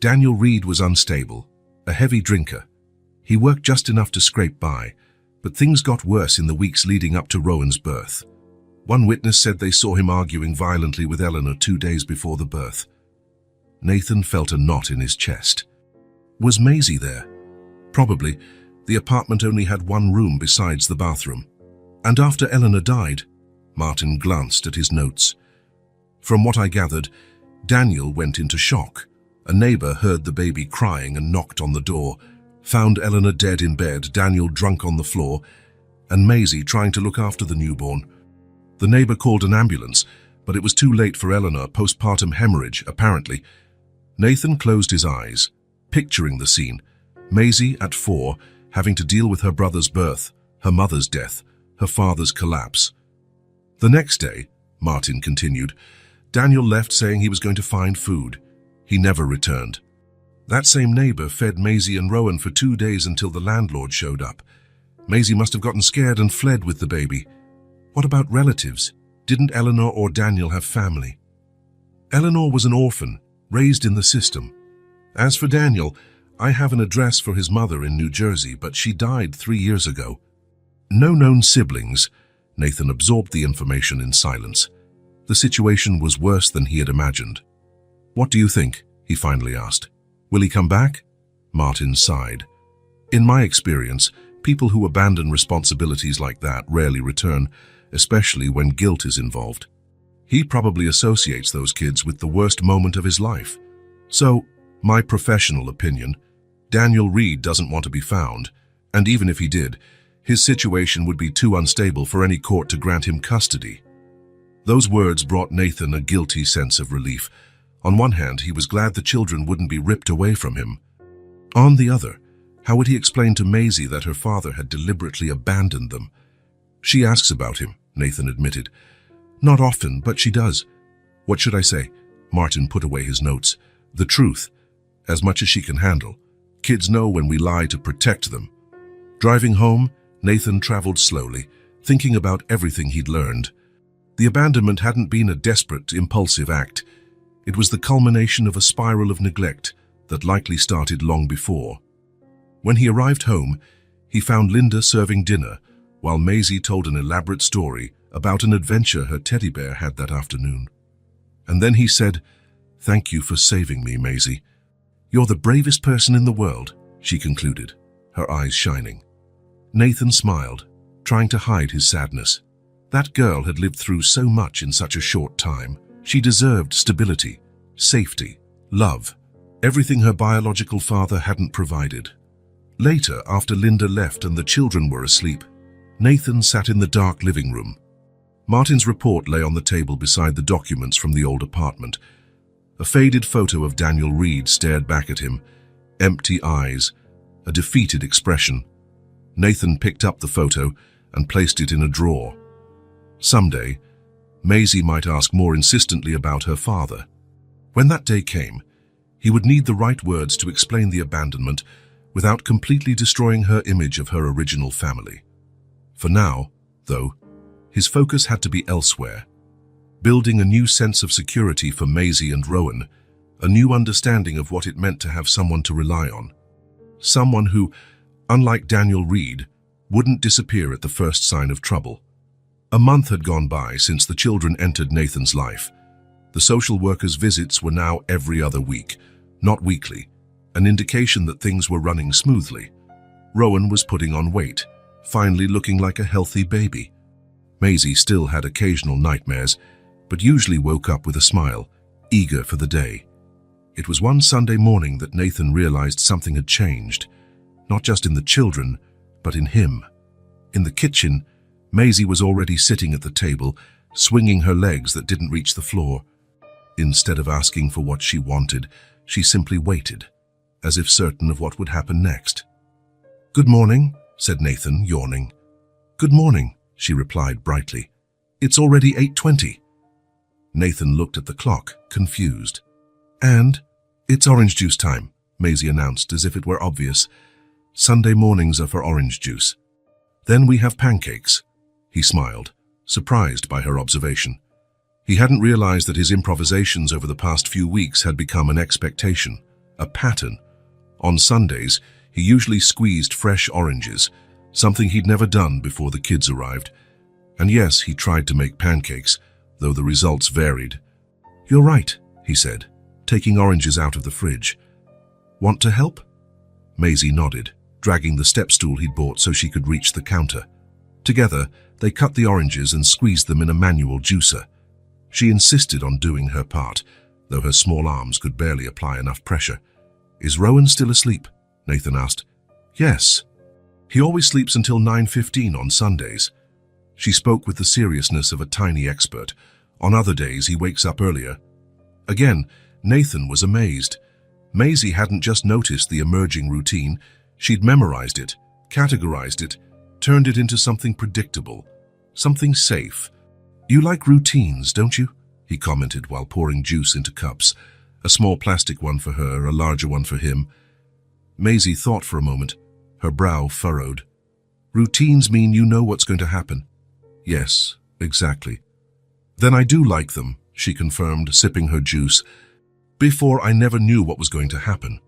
Daniel Reed was unstable, a heavy drinker. He worked just enough to scrape by, but things got worse in the weeks leading up to Rowan's birth. One witness said they saw him arguing violently with Eleanor 2 days before the birth." Nathan felt a knot in his chest. Was Maisie there? Probably. The apartment only had 1 room besides the bathroom. And after Eleanor died, Martin glanced at his notes. From what I gathered, Daniel went into shock. A neighbor heard the baby crying and knocked on the door, found Eleanor dead in bed, Daniel drunk on the floor, and Maisie trying to look after the newborn. The neighbor called an ambulance, but it was too late for Eleanor, postpartum hemorrhage, apparently. Nathan closed his eyes, picturing the scene. Maisie, at 4, having to deal with her brother's birth, her mother's death, her father's collapse. The next day, Martin continued, Daniel left saying he was going to find food. He never returned. That same neighbor fed Maisie and Rowan for 2 days until the landlord showed up. Maisie must have gotten scared and fled with the baby. What about relatives? Didn't Eleanor or Daniel have family? Eleanor was an orphan, raised in the system. As for Daniel, I have an address for his mother in New Jersey, but she died 3 years ago. No known siblings. Nathan absorbed the information in silence. The situation was worse than he had imagined. What do you think? He finally asked. Will he come back? Martin sighed. In my experience, people who abandon responsibilities like that rarely return, especially when guilt is involved. He probably associates those kids with the worst moment of his life. So, my professional opinion, Daniel Reed doesn't want to be found, and even if he did, his situation would be too unstable for any court to grant him custody. Those words brought Nathan a guilty sense of relief. On one hand, he was glad the children wouldn't be ripped away from him. On the other, how would he explain to Maisie that her father had deliberately abandoned them? She asks about him, Nathan admitted. Not often, but she does. What should I say? Martin put away his notes. The truth, as much as she can handle. Kids know when we lie to protect them. Driving home, Nathan traveled slowly, thinking about everything he'd learned. The abandonment hadn't been a desperate, impulsive act. It was the culmination of a spiral of neglect that likely started long before. When he arrived home, he found Linda serving dinner, while Maisie told an elaborate story about an adventure her teddy bear had that afternoon. And then he said, "Thank you for saving me, Maisie. You're the bravest person in the world," she concluded, her eyes shining. Nathan smiled, trying to hide his sadness. That girl had lived through so much in such a short time. She deserved stability, safety, love, everything her biological father hadn't provided. Later, after Linda left and the children were asleep, Nathan sat in the dark living room. Martin's report lay on the table beside the documents from the old apartment. A faded photo of Daniel Reed stared back at him, empty eyes, a defeated expression. Nathan picked up the photo and placed it in a drawer. Someday, Maisie might ask more insistently about her father. When that day came, he would need the right words to explain the abandonment without completely destroying her image of her original family. For now, though, his focus had to be elsewhere, building a new sense of security for Maisie and Rowan, a new understanding of what it meant to have someone to rely on. Someone who, unlike Daniel Reed, wouldn't disappear at the first sign of trouble. A month had gone by since the children entered Nathan's life. The social worker's visits were now every other week, not weekly, an indication that things were running smoothly. Rowan was putting on weight, finally looking like a healthy baby. Maisie still had occasional nightmares, but usually woke up with a smile, eager for the day. It was one Sunday morning that Nathan realized something had changed, not just in the children, but in him. In the kitchen, Maisie was already sitting at the table, swinging her legs that didn't reach the floor. Instead of asking for what she wanted, she simply waited, as if certain of what would happen next. "Good morning," said Nathan, yawning. "Good morning," she replied brightly. "It's already 8:20. Nathan looked at the clock, confused. "And it's orange juice time," Maisie announced as if it were obvious. "Sunday mornings are for orange juice. Then we have pancakes." He smiled, surprised by her observation. He hadn't realized that his improvisations over the past few weeks had become an expectation, a pattern. On Sundays, he usually squeezed fresh oranges, something he'd never done before the kids arrived. And yes, he tried to make pancakes, though the results varied. "You're right," he said, taking oranges out of the fridge. "Want to help?" Maisie nodded, dragging the step stool he'd bought so she could reach the counter. Together, They cut the oranges and squeezed them in a manual juicer. She insisted on doing her part, though her small arms could barely apply enough pressure. "Is Rowan still asleep?" Nathan asked. "Yes. He always sleeps until 9:15 on Sundays." She spoke with the seriousness of a tiny expert. "On other days, he wakes up earlier." Again, Nathan was amazed. Maisie hadn't just noticed the emerging routine, she'd memorized it, categorized it, turned it into something predictable, something safe. "You like routines, don't you?" he commented while pouring juice into cups, a small plastic one for her, a larger one for him. Maisie thought for a moment, her brow furrowed. "Routines mean you know what's going to happen." "Yes, exactly." "Then I do like them," she confirmed, sipping her juice. "Before, I never knew what was going to happen."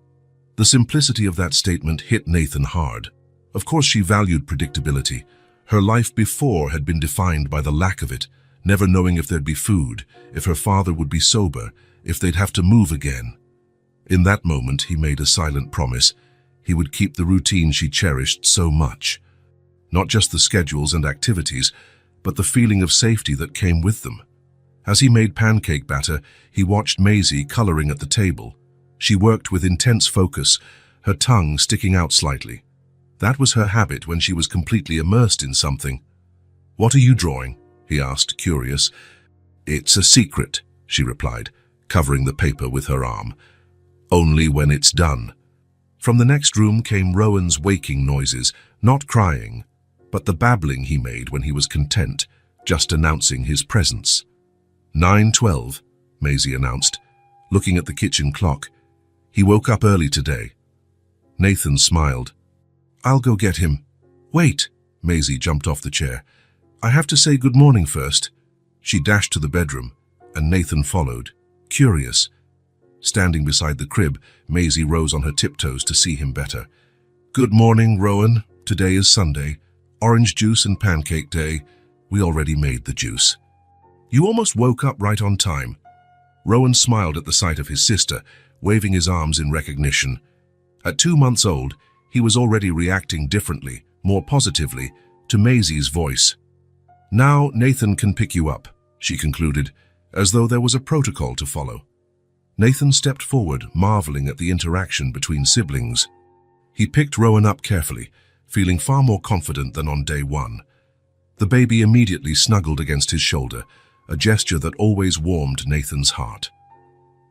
The simplicity of that statement hit Nathan hard. Of course she valued predictability. Her life before had been defined by the lack of it, never knowing if there'd be food, if her father would be sober, if they'd have to move again. In that moment, he made a silent promise. He would keep the routine she cherished so much. Not just the schedules and activities, but the feeling of safety that came with them. As he made pancake batter, he watched Maisie coloring at the table. She worked with intense focus, her tongue sticking out slightly. That was her habit when she was completely immersed in something. "What are you drawing?" he asked, curious. "It's a secret," she replied, covering the paper with her arm. "Only when it's done." From the next room came Rowan's waking noises, not crying, but the babbling he made when he was content, just announcing his presence. 9:12, Maisie announced, looking at the kitchen clock. "He woke up early today." Nathan smiled. "I'll go get him." "Wait," Maisie jumped off the chair. "I have to say good morning first." She dashed to the bedroom, and Nathan followed, curious. Standing beside the crib, Maisie rose on her tiptoes to see him better. "Good morning, Rowan. Today is Sunday. Orange juice and pancake day. We already made the juice." "You almost woke up right on time." Rowan smiled at the sight of his sister, waving his arms in recognition. At 2 months old, he was already reacting differently, more positively, to Maisie's voice. "Now Nathan can pick you up," she concluded, as though there was a protocol to follow. Nathan stepped forward, marveling at the interaction between siblings. He picked Rowan up carefully, feeling far more confident than on day one. The baby immediately snuggled against his shoulder, a gesture that always warmed Nathan's heart.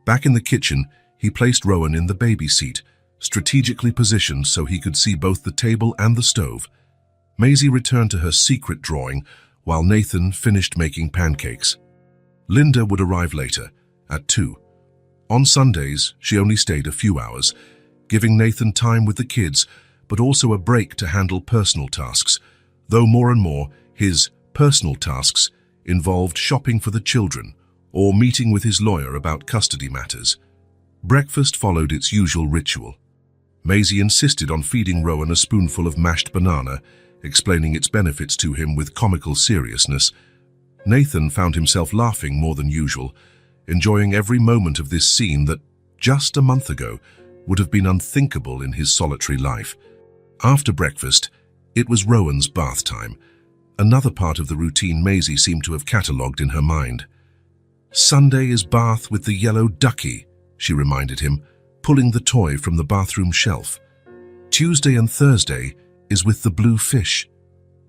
Back in the kitchen, he placed Rowan in the baby seat, strategically positioned so he could see both the table and the stove. Maisie returned to her secret drawing while Nathan finished making pancakes. Linda would arrive later, at 2. On Sundays, she only stayed a few hours, giving Nathan time with the kids, but also a break to handle personal tasks, though more and more, his personal tasks involved shopping for the children or meeting with his lawyer about custody matters. Breakfast followed its usual ritual. Maisie insisted on feeding Rowan a spoonful of mashed banana, explaining its benefits to him with comical seriousness. Nathan found himself laughing more than usual, enjoying every moment of this scene that, just a month ago, would have been unthinkable in his solitary life. After breakfast, it was Rowan's bath time, another part of the routine Maisie seemed to have catalogued in her mind. "Sunday is bath with the yellow ducky," she reminded him, pulling the toy from the bathroom shelf. "Tuesday and Thursday is with the blue fish."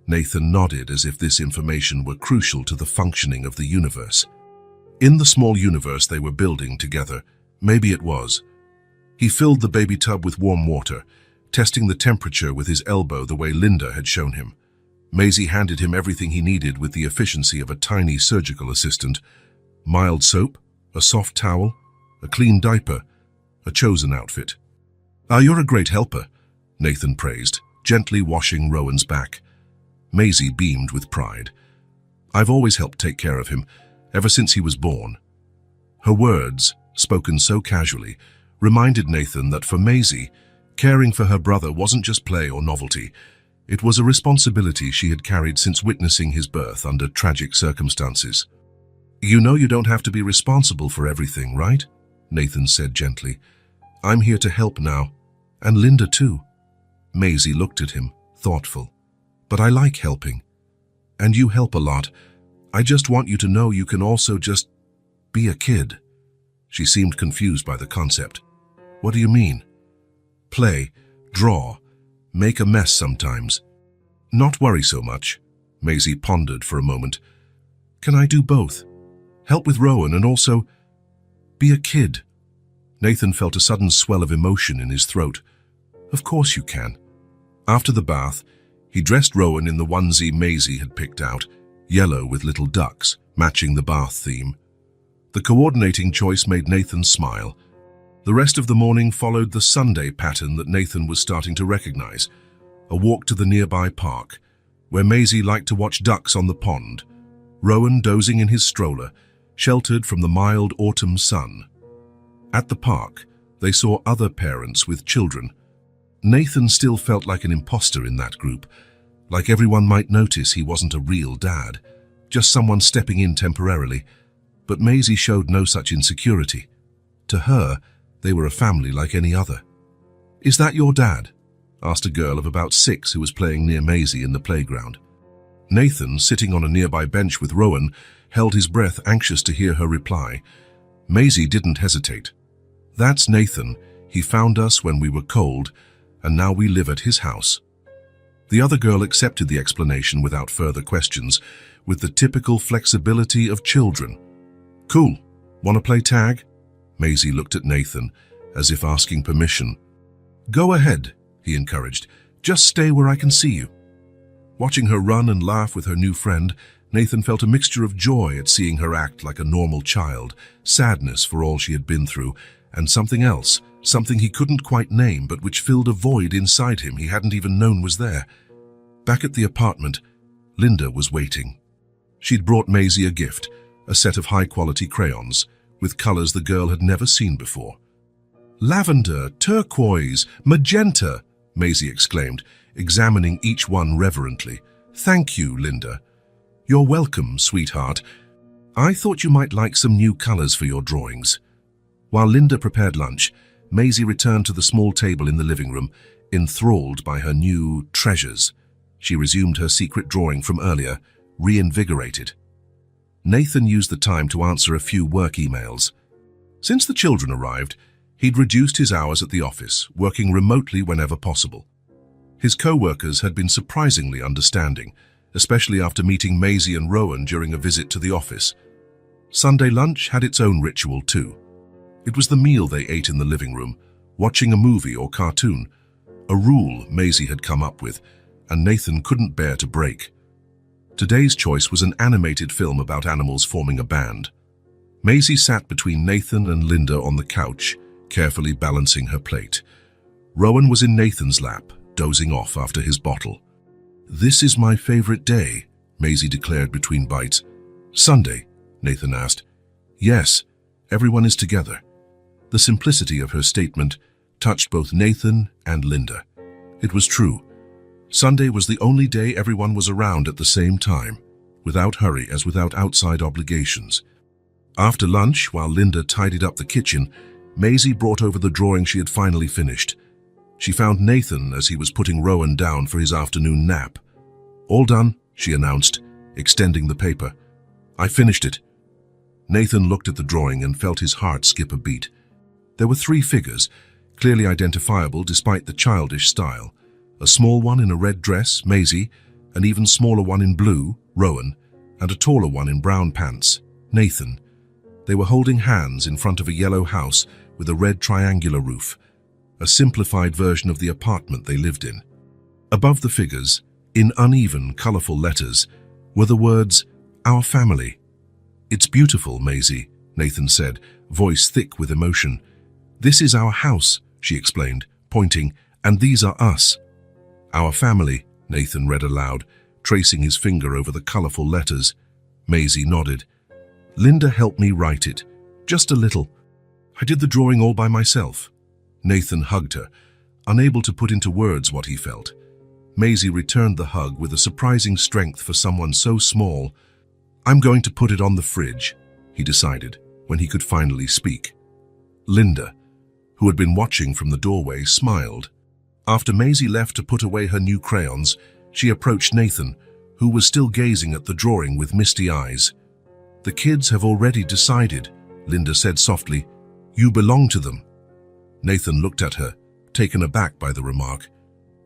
Nathan nodded as if this information were crucial to the functioning of the universe. In the small universe they were building together, maybe it was. He filled the baby tub with warm water, testing the temperature with his elbow the way Linda had shown him. Maisie handed him everything he needed with the efficiency of a tiny surgical assistant. Mild soap, a soft towel, a clean diaper, a chosen outfit. "Ah, you're a great helper," Nathan praised, gently washing Rowan's back. Maisie beamed with pride. "I've always helped take care of him, ever since he was born." Her words, spoken so casually, reminded Nathan that for Maisie, caring for her brother wasn't just play or novelty. It was a responsibility she had carried since witnessing his birth under tragic circumstances. "You know you don't have to be responsible for everything, right?" Nathan said gently. "I'm here to help now, and Linda too." Maisie looked at him, thoughtful. "But I like helping." And you help a lot. I just want you to know you can also just be a kid. She seemed confused by the concept. What do you mean? Play, draw, make a mess sometimes. Not worry so much. Maisie pondered for a moment. Can I do both? Help with Rowan and also be a kid? Nathan felt a sudden swell of emotion in his throat. Of course you can. After the bath, he dressed Rowan in the onesie Maisie had picked out, yellow with little ducks, matching the bath theme. The coordinating choice made Nathan smile. The rest of the morning followed the Sunday pattern that Nathan was starting to recognize. A walk to the nearby park, where Maisie liked to watch ducks on the pond. Rowan dozing in his stroller, sheltered from the mild autumn sun. At the park, they saw other parents with children. Nathan still felt like an imposter in that group, like everyone might notice he wasn't a real dad, just someone stepping in temporarily. But Maisie showed no such insecurity. To her, they were a family like any other. "Is that your dad?" asked a girl of about 6 who was playing near Maisie in the playground. Nathan, sitting on a nearby bench with Rowan, held his breath, anxious to hear her reply. Maisie didn't hesitate. "That's Nathan. He found us when we were cold, and now we live at his house." The other girl accepted the explanation without further questions, with the typical flexibility of children. "Cool. Want to play tag?" Maisie looked at Nathan, as if asking permission. "Go ahead," he encouraged. "Just stay where I can see you." Watching her run and laugh with her new friend, Nathan felt a mixture of joy at seeing her act like a normal child, sadness for all she had been through, and something else, something he couldn't quite name but which filled a void inside him he hadn't even known was there. Back at the apartment, Linda was waiting. She'd brought Maisie a gift, a set of high-quality crayons, with colors the girl had never seen before. "Lavender, turquoise, magenta," Maisie exclaimed, examining each one reverently. "Thank you, Linda." "You're welcome, sweetheart. I thought you might like some new colors for your drawings." While Linda prepared lunch, Maisie returned to the small table in the living room, enthralled by her new treasures. She resumed her secret drawing from earlier, reinvigorated. Nathan used the time to answer a few work emails. Since the children arrived, he'd reduced his hours at the office, working remotely whenever possible. His co-workers had been surprisingly understanding, especially after meeting Maisie and Rowan during a visit to the office. Sunday lunch had its own ritual too. It was the meal they ate in the living room, watching a movie or cartoon, a rule Maisie had come up with, and Nathan couldn't bear to break. Today's choice was an animated film about animals forming a band. Maisie sat between Nathan and Linda on the couch, carefully balancing her plate. Rowan was in Nathan's lap, dozing off after his bottle. "This is my favorite day," Maisie declared between bites. "Sunday?" Nathan asked. "Yes, everyone is together." The simplicity of her statement touched both Nathan and Linda. It was true. Sunday was the only day everyone was around at the same time, without hurry as without outside obligations. After lunch, while Linda tidied up the kitchen, Maisie brought over the drawing she had finally finished. She found Nathan as he was putting Rowan down for his afternoon nap. "All done," she announced, extending the paper. "I finished it." Nathan looked at the drawing and felt his heart skip a beat. There were 3 figures, clearly identifiable despite the childish style. A small one in a red dress, Maisie, an even smaller one in blue, Rowan, and a taller one in brown pants, Nathan. They were holding hands in front of a yellow house with a red triangular roof, a simplified version of the apartment they lived in. Above the figures, in uneven, colorful letters, were the words, "Our family." "It's beautiful, Maisie," Nathan said, voice thick with emotion. "This is our house," she explained, pointing, "and these are us." "Our family," Nathan read aloud, tracing his finger over the colorful letters. Maisie nodded. "Linda helped me write it, just a little. I did the drawing all by myself." Nathan hugged her, unable to put into words what he felt. Maisie returned the hug with a surprising strength for someone so small. "I'm going to put it on the fridge," he decided, when he could finally speak. Linda, who had been watching from the doorway, smiled. After Maisie left to put away her new crayons, she approached Nathan, who was still gazing at the drawing with misty eyes. "The kids have already decided," Linda said softly. "You belong to them." Nathan looked at her, taken aback by the remark.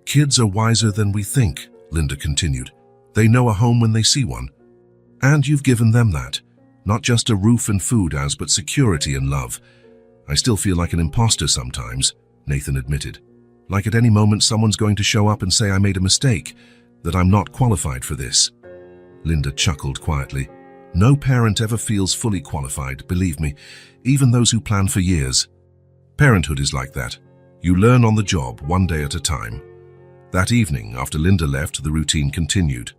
"Kids are wiser than we think," Linda continued. "They know a home when they see one. And you've given them that. Not just a roof and food, but security and love." "I still feel like an imposter sometimes," Nathan admitted. "Like at any moment someone's going to show up and say I made a mistake, that I'm not qualified for this." Linda chuckled quietly. "No parent ever feels fully qualified, believe me, even those who plan for years. Parenthood is like that. You learn on the job, one day at a time." That evening, after Linda left, the routine continued.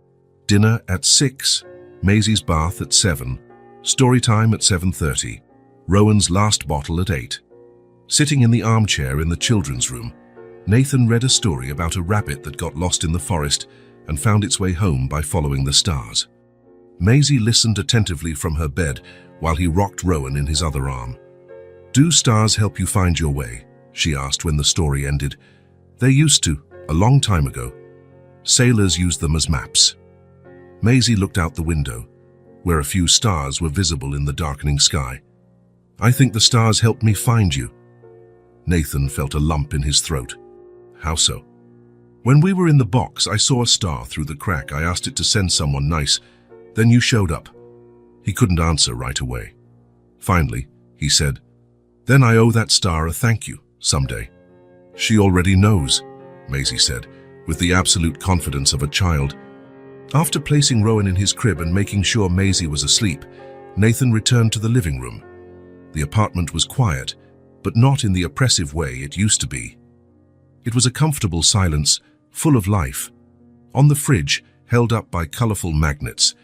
Dinner at 6, Maisie's bath at 7, story time at 7:30, Rowan's last bottle at 8. Sitting in the armchair in the children's room, Nathan read a story about a rabbit that got lost in the forest and found its way home by following the stars. Maisie listened attentively from her bed while he rocked Rowan in his other arm. "Do stars help you find your way?" she asked when the story ended. "They used to, a long time ago. Sailors used them as maps." Maisie looked out the window, where a few stars were visible in the darkening sky. "I think the stars helped me find you." Nathan felt a lump in his throat. "How so?" "When we were in the box, I saw a star through the crack. I asked it to send someone nice. Then you showed up." He couldn't answer right away. Finally, he said, "Then I owe that star a thank you, someday." "She already knows," Maisie said, with the absolute confidence of a child. After placing Rowan in his crib and making sure Maisie was asleep, Nathan returned to the living room. The apartment was quiet, but not in the oppressive way it used to be. It was a comfortable silence, full of life. On the fridge, held up by colorful magnets,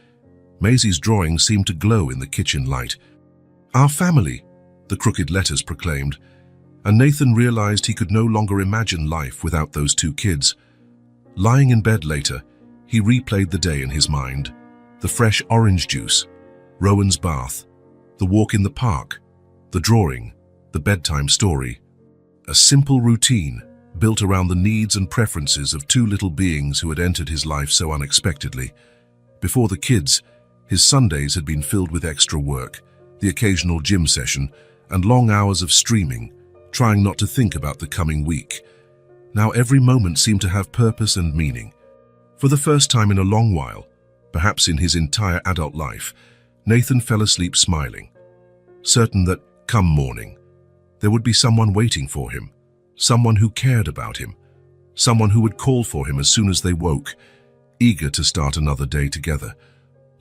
Maisie's drawing seemed to glow in the kitchen light. "Our family," the crooked letters proclaimed, and Nathan realized he could no longer imagine life without those two kids. Lying in bed later, he replayed the day in his mind. The fresh orange juice, Rowan's bath, the walk in the park, the drawing, the bedtime story. A simple routine built around the needs and preferences of two little beings who had entered his life so unexpectedly. Before the kids, his Sundays had been filled with extra work, the occasional gym session, and long hours of streaming, trying not to think about the coming week. Now every moment seemed to have purpose and meaning. For the first time in a long while, perhaps in his entire adult life, Nathan fell asleep smiling, certain that, come morning, there would be someone waiting for him, someone who cared about him, someone who would call for him as soon as they woke, eager to start another day together.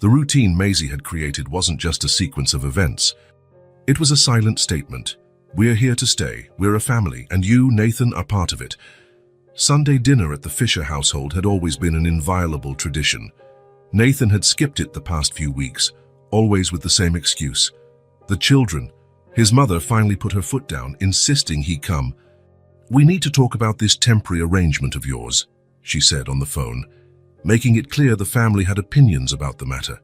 The routine Maisie had created wasn't just a sequence of events. It was a silent statement. We're here to stay, we're a family, and you, Nathan, are part of it. Sunday dinner at the Fisher household had always been an inviolable tradition. Nathan had skipped it the past few weeks, always with the same excuse. The children. His mother finally put her foot down, insisting he come. "We need to talk about this temporary arrangement of yours," she said on the phone, making it clear the family had opinions about the matter.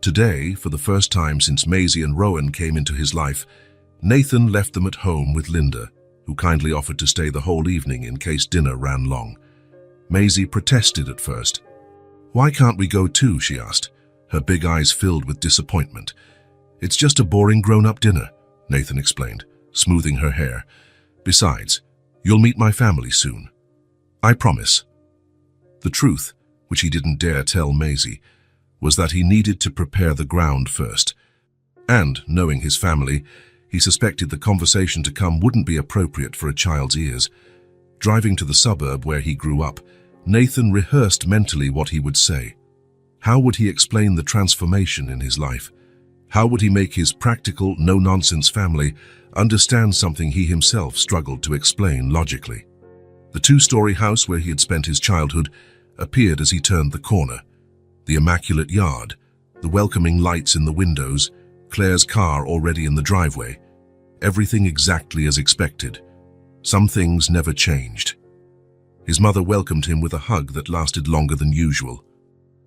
Today, for the first time since Maisie and Rowan came into his life, Nathan left them at home with Linda, who kindly offered to stay the whole evening in case dinner ran long. Maisie protested at first. "Why can't we go too?" she asked, her big eyes filled with disappointment. "It's just a boring grown-up dinner," Nathan explained, smoothing her hair. "Besides, you'll meet my family soon. I promise." The truth, which he didn't dare tell Maisie, was that he needed to prepare the ground first. And, knowing his family, he suspected the conversation to come wouldn't be appropriate for a child's ears. Driving to the suburb where he grew up, Nathan rehearsed mentally what he would say. How would he explain the transformation in his life? How would he make his practical, no-nonsense family understand something he himself struggled to explain logically? The two-story house where he had spent his childhood appeared as he turned the corner. The immaculate yard, the welcoming lights in the windows, Claire's car already in the driveway. Everything exactly as expected. Some things never changed. His mother welcomed him with a hug that lasted longer than usual.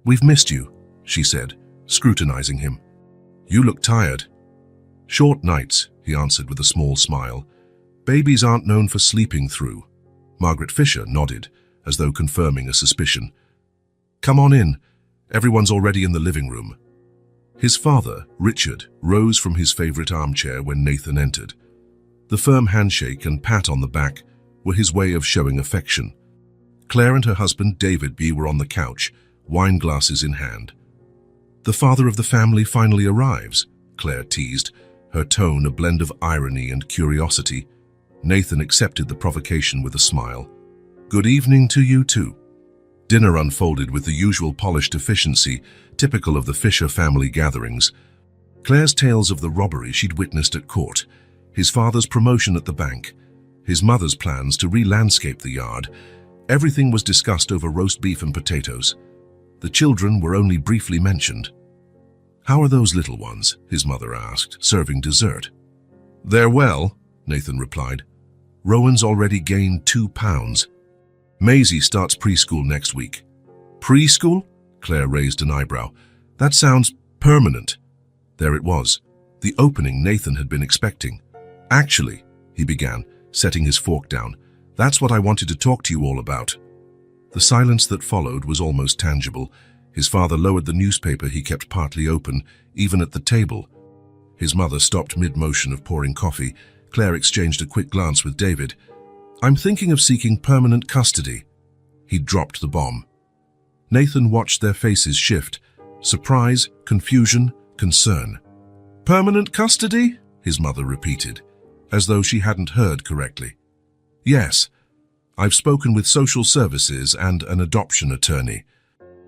"We've missed you," she said, scrutinizing him. "You look tired." "Short nights," he answered with a small smile. "Babies aren't known for sleeping through." Margaret Fisher nodded, as though confirming a suspicion. "Come on in. Everyone's already in the living room. His father, Richard, rose from his favorite armchair when Nathan entered. The firm handshake and pat on the back were his way of showing affection. Claire and her husband, David B., were on the couch, wine glasses in hand. "The father of the family finally arrives," Claire teased, her tone a blend of irony and curiosity. Nathan accepted the provocation with a smile. "Good evening to you too." Dinner unfolded with the usual polished efficiency, typical of the Fisher family gatherings. Claire's tales of the robbery she'd witnessed at court, his father's promotion at the bank, his mother's plans to re-landscape the yard. Everything was discussed over roast beef and potatoes. The children were only briefly mentioned. "How are those little ones?" his mother asked, serving dessert. "They're well," Nathan replied. "Rowan's already gained 2 pounds. Maisie starts preschool next week." "Preschool?" Claire raised an eyebrow. "That sounds permanent." There it was, the opening Nathan had been expecting. "Actually," he began, setting his fork down, "that's what I wanted to talk to you all about." The silence that followed was almost tangible. His father lowered the newspaper he kept partly open, even at the table. His mother stopped mid-motion of pouring coffee. Claire exchanged a quick glance with David. "I'm thinking of seeking permanent custody." He dropped the bomb. Nathan watched their faces shift. Surprise, confusion, concern. "Permanent custody?" his mother repeated, as though she hadn't heard correctly. "Yes. I've spoken with social services and an adoption attorney.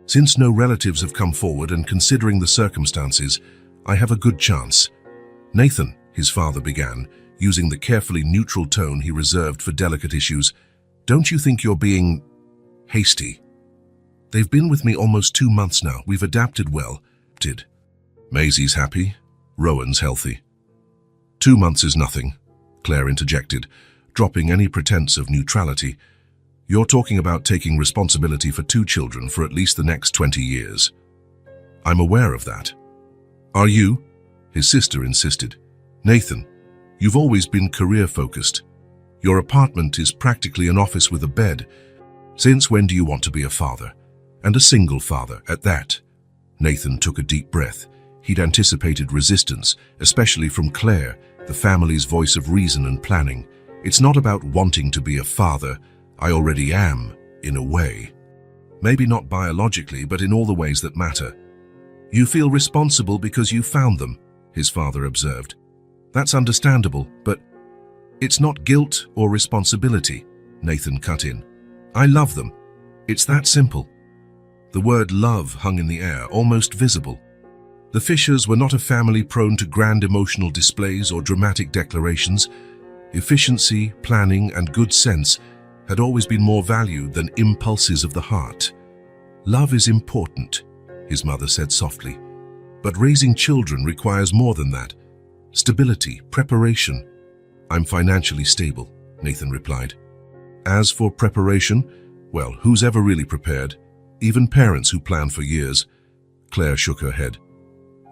Since no relatives have come forward and considering the circumstances, I have a good chance." "Nathan," his father began, using the carefully neutral tone he reserved for delicate issues, "don't you think you're being hasty? They've been with me almost 2 months now. We've adapted well." "Maisie's happy. Rowan's healthy." 2 months is nothing," Claire interjected, dropping any pretense of neutrality. "You're talking about taking responsibility for 2 children for at least the next 20 years. "I'm aware of that." "Are you?" his sister insisted. "Nathan, you've always been career-focused. Your apartment is practically an office with a bed. Since when do you want to be a father? And a single father at that?" Nathan took a deep breath. He'd anticipated resistance, especially from Claire, the family's voice of reason and planning. "It's not about wanting to be a father. I already am, in a way. Maybe not biologically, but in all the ways that matter." "You feel responsible because you found them," his father observed. "That's understandable, but it's not guilt or responsibility," Nathan cut in. "I love them. It's that simple." The word love hung in the air, almost visible. The Fishers were not a family prone to grand emotional displays or dramatic declarations. Efficiency, planning, and good sense had always been more valued than impulses of the heart. "Love is important," his mother said softly, "but raising children requires more than that. Stability, preparation." "I'm financially stable," Nathan replied. "As for preparation, well, who's ever really prepared? Even parents who plan for years." Claire shook her head.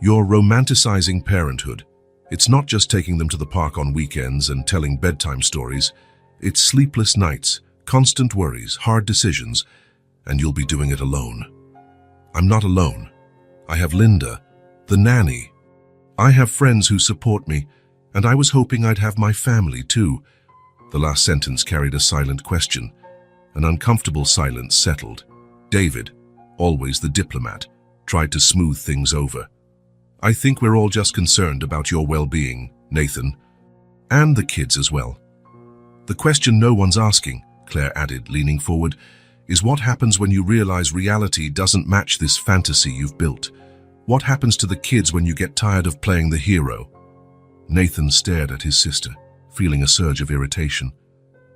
"You're romanticizing parenthood. It's not just taking them to the park on weekends and telling bedtime stories. It's sleepless nights, constant worries, hard decisions, and you'll be doing it alone." "I'm not alone. I have Linda, the nanny. I have friends who support me, and I was hoping I'd have my family too." The last sentence carried a silent question. An uncomfortable silence settled. David, always the diplomat, tried to smooth things over. "I think we're all just concerned about your well-being, Nathan. And the kids as well. The question no one's asking," Claire added, leaning forward, "is what happens when you realize reality doesn't match this fantasy you've built? What happens to the kids when you get tired of playing the hero?" Nathan stared at his sister, feeling a surge of irritation.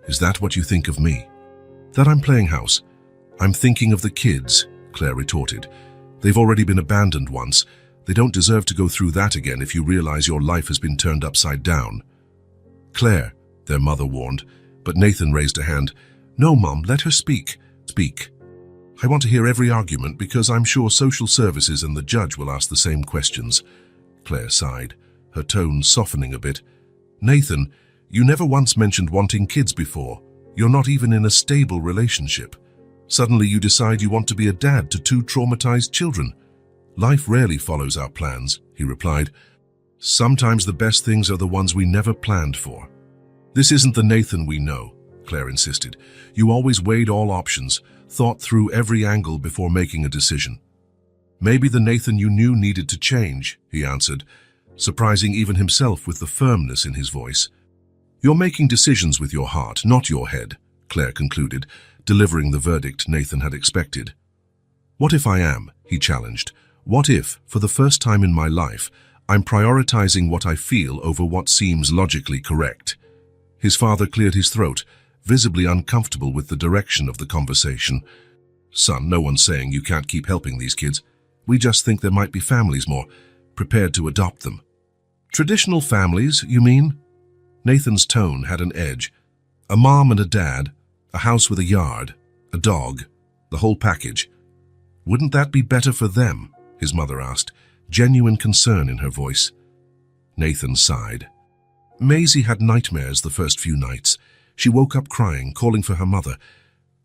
"Is that what you think of me? That I'm playing house? I'm thinking of the kids," Claire retorted. "They've already been abandoned once. They don't deserve to go through that again if you realize your life has been turned upside down." "Claire," their mother warned, but Nathan raised a hand. "No, Mom, let her speak. Speak. I want to hear every argument because I'm sure social services and the judge will ask the same questions." Claire sighed, her tone softening a bit. "Nathan, you never once mentioned wanting kids before. You're not even in a stable relationship. Suddenly you decide you want to be a dad to two traumatized children. Life rarely follows our plans, he replied. Sometimes the best things are the ones we never planned for. This isn't the Nathan we know, Claire insisted. You always weighed all options, thought through every angle before making a decision. Maybe the Nathan you knew needed to change, he answered, surprising even himself with the firmness in his voice. You're making decisions with your heart, not your head, Claire concluded, delivering the verdict Nathan had expected. What if I am? He challenged. What if, for the first time in my life, I'm prioritizing what I feel over what seems logically correct? His father cleared his throat, visibly uncomfortable with the direction of the conversation. Son, no one's saying you can't keep helping these kids. We just think there might be families more prepared to adopt them. Traditional families, you mean? Nathan's tone had an edge. A mom and a dad, a house with a yard, a dog, the whole package. Wouldn't that be better for them? His mother asked, genuine concern in her voice. Nathan sighed. Maisie had nightmares the first few nights. She woke up crying, calling for her mother.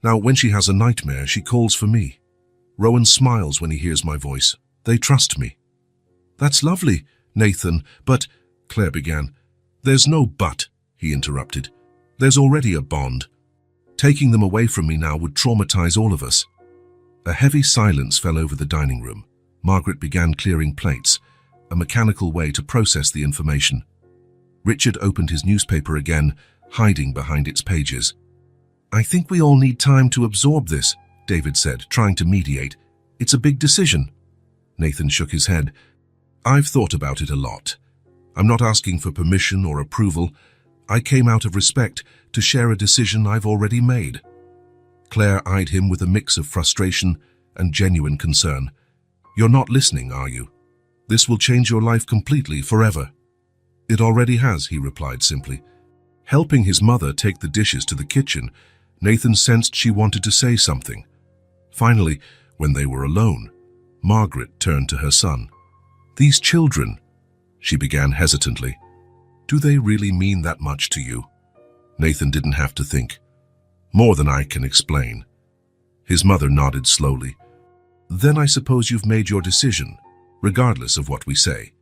Now, when she has a nightmare, she calls for me. Rowan smiles when he hears my voice. They trust me. That's lovely, Nathan, but, Claire began. There's no but, he interrupted. There's already a bond. Taking them away from me now would traumatize all of us. A heavy silence fell over the dining room. Margaret began clearing plates, a mechanical way to process the information. Richard opened his newspaper again, hiding behind its pages. I think we all need time to absorb this, David said, trying to mediate. It's a big decision. Nathan shook his head. I've thought about it a lot. I'm not asking for permission or approval. I came out of respect to share a decision I've already made. Claire eyed him with a mix of frustration and genuine concern. You're not listening, are you? This will change your life completely, forever. It already has, he replied simply. Helping his mother take the dishes to the kitchen, Nathan sensed she wanted to say something. Finally, when they were alone, Margaret turned to her son. These children, she began hesitantly. Do they really mean that much to you? Nathan didn't have to think. More than I can explain. His mother nodded slowly. Then I suppose you've made your decision, regardless of what we say.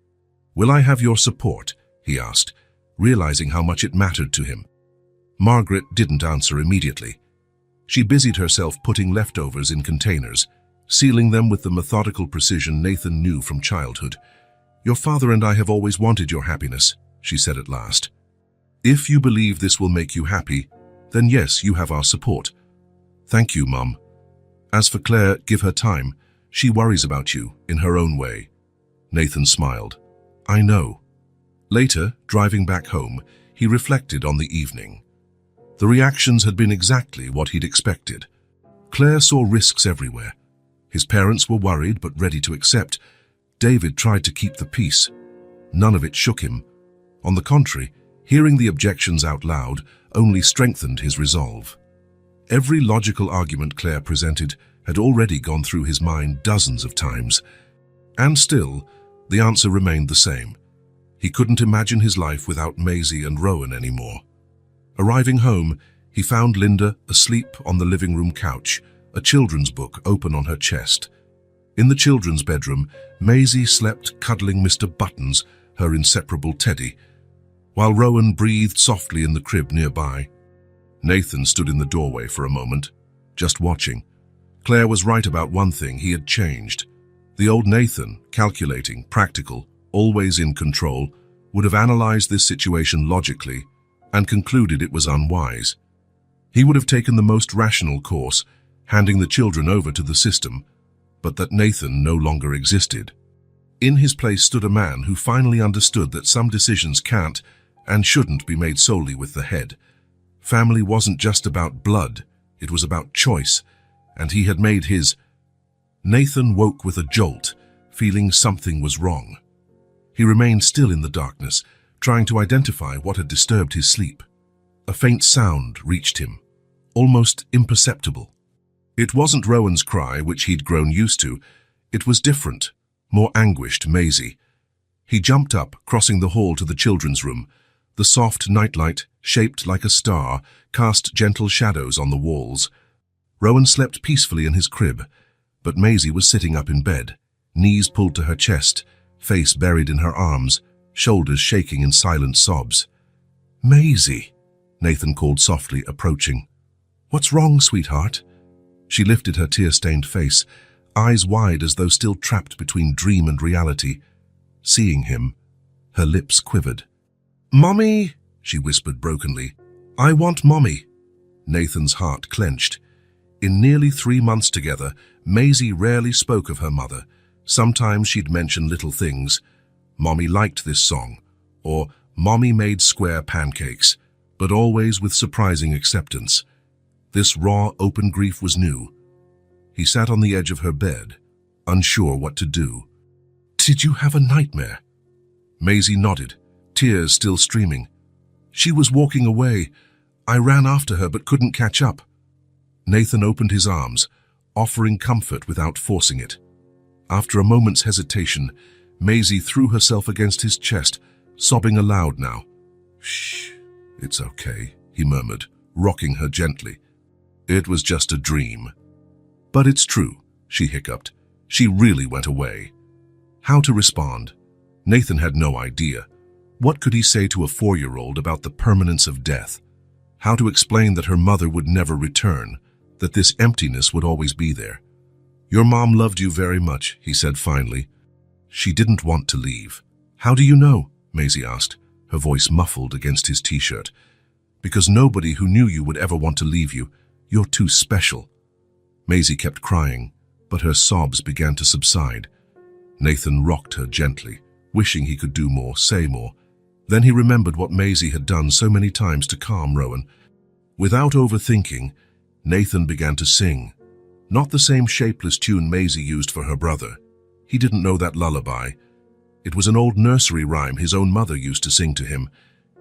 Will I have your support? He asked, realizing how much it mattered to him. Margaret didn't answer immediately. She busied herself putting leftovers in containers, sealing them with the methodical precision Nathan knew from childhood. Your father and I have always wanted your happiness, she said at last. If you believe this will make you happy, then yes, you have our support. Thank you, Mum. As for Claire, give her time. She worries about you in her own way. Nathan smiled. I know. Later, driving back home, he reflected on the evening. The reactions had been exactly what he'd expected. Claire saw risks everywhere. His parents were worried but ready to accept. David tried to keep the peace. None of it shook him. On the contrary, hearing the objections out loud only strengthened his resolve. Every logical argument Claire presented had already gone through his mind dozens of times. And still, the answer remained the same. He couldn't imagine his life without Maisie and Rowan anymore. Arriving home, he found Linda asleep on the living room couch, a children's book open on her chest. In the children's bedroom, Maisie slept cuddling Mr. Buttons, her inseparable teddy, while Rowan breathed softly in the crib nearby. Nathan stood in the doorway for a moment, just watching. Claire was right about one thing: he had changed. The old Nathan, calculating, practical, always in control, would have analyzed this situation logically and concluded it was unwise. He would have taken the most rational course, handing the children over to the system, but that Nathan no longer existed. In his place stood a man who finally understood that some decisions can't and shouldn't be made solely with the head. Family wasn't just about blood, it was about choice, and he had made his. Nathan woke with a jolt, feeling something was wrong. He remained still in the darkness, trying to identify what had disturbed his sleep. A faint sound reached him, almost imperceptible. It wasn't Rowan's cry, which he'd grown used to. It was different, more anguished Maisie. He jumped up, crossing the hall to the children's room. The soft nightlight, shaped like a star, cast gentle shadows on the walls. Rowan slept peacefully in his crib, but Maisie was sitting up in bed, knees pulled to her chest, face buried in her arms, shoulders shaking in silent sobs. "Maisie," Nathan called softly, approaching. "What's wrong, sweetheart?" She lifted her tear-stained face, eyes wide as though still trapped between dream and reality. Seeing him, her lips quivered. "Mommy," she whispered brokenly. "I want Mommy." Nathan's heart clenched. In nearly 3 months together, Maisie rarely spoke of her mother. Sometimes she'd mention little things. "Mommy liked this song," or "Mommy made square pancakes," but always with surprising acceptance. This raw, open grief was new. He sat on the edge of her bed, unsure what to do. "Did you have a nightmare?" Maisie nodded, tears still streaming. "She was walking away. I ran after her but couldn't catch up." Nathan opened his arms, offering comfort without forcing it. After a moment's hesitation, Maisie threw herself against his chest, sobbing aloud now. "Shh, it's okay," he murmured, rocking her gently. "It was just a dream." "But it's true," she hiccuped. "She really went away." How to respond? Nathan had no idea. What could he say to a 4-year-old about the permanence of death? How to explain that her mother would never return, that this emptiness would always be there? "Your mom loved you very much," he said finally. "She didn't want to leave." "How do you know?" Maisie asked, her voice muffled against his t-shirt. "Because nobody who knew you would ever want to leave you. You're too special." Maisie kept crying, but her sobs began to subside. Nathan rocked her gently, wishing he could do more, say more. Then he remembered what Maisie had done so many times to calm Rowan. Without overthinking, Nathan began to sing. Not the same shapeless tune Maisie used for her brother. He didn't know that lullaby. It was an old nursery rhyme his own mother used to sing to him.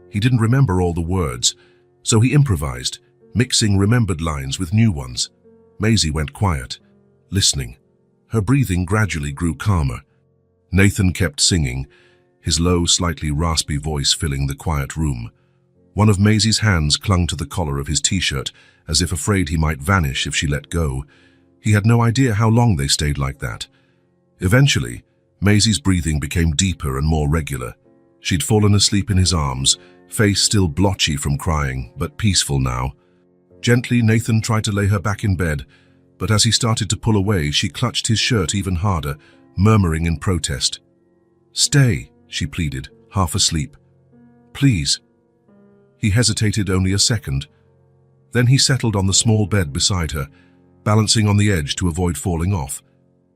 He didn't remember all the words, so he improvised, mixing remembered lines with new ones. Maisie went quiet, listening. Her breathing gradually grew calmer. Nathan kept singing, his low, slightly raspy voice filling the quiet room. One of Maisie's hands clung to the collar of his t-shirt, as if afraid he might vanish if she let go. He had no idea how long they stayed like that. Eventually, Maisie's breathing became deeper and more regular. She'd fallen asleep in his arms, face still blotchy from crying, but peaceful now. Gently, Nathan tried to lay her back in bed, but as he started to pull away, she clutched his shirt even harder, murmuring in protest. "Stay," she pleaded, half asleep. "Please." He hesitated only a second. Then he settled on the small bed beside her, balancing on the edge to avoid falling off.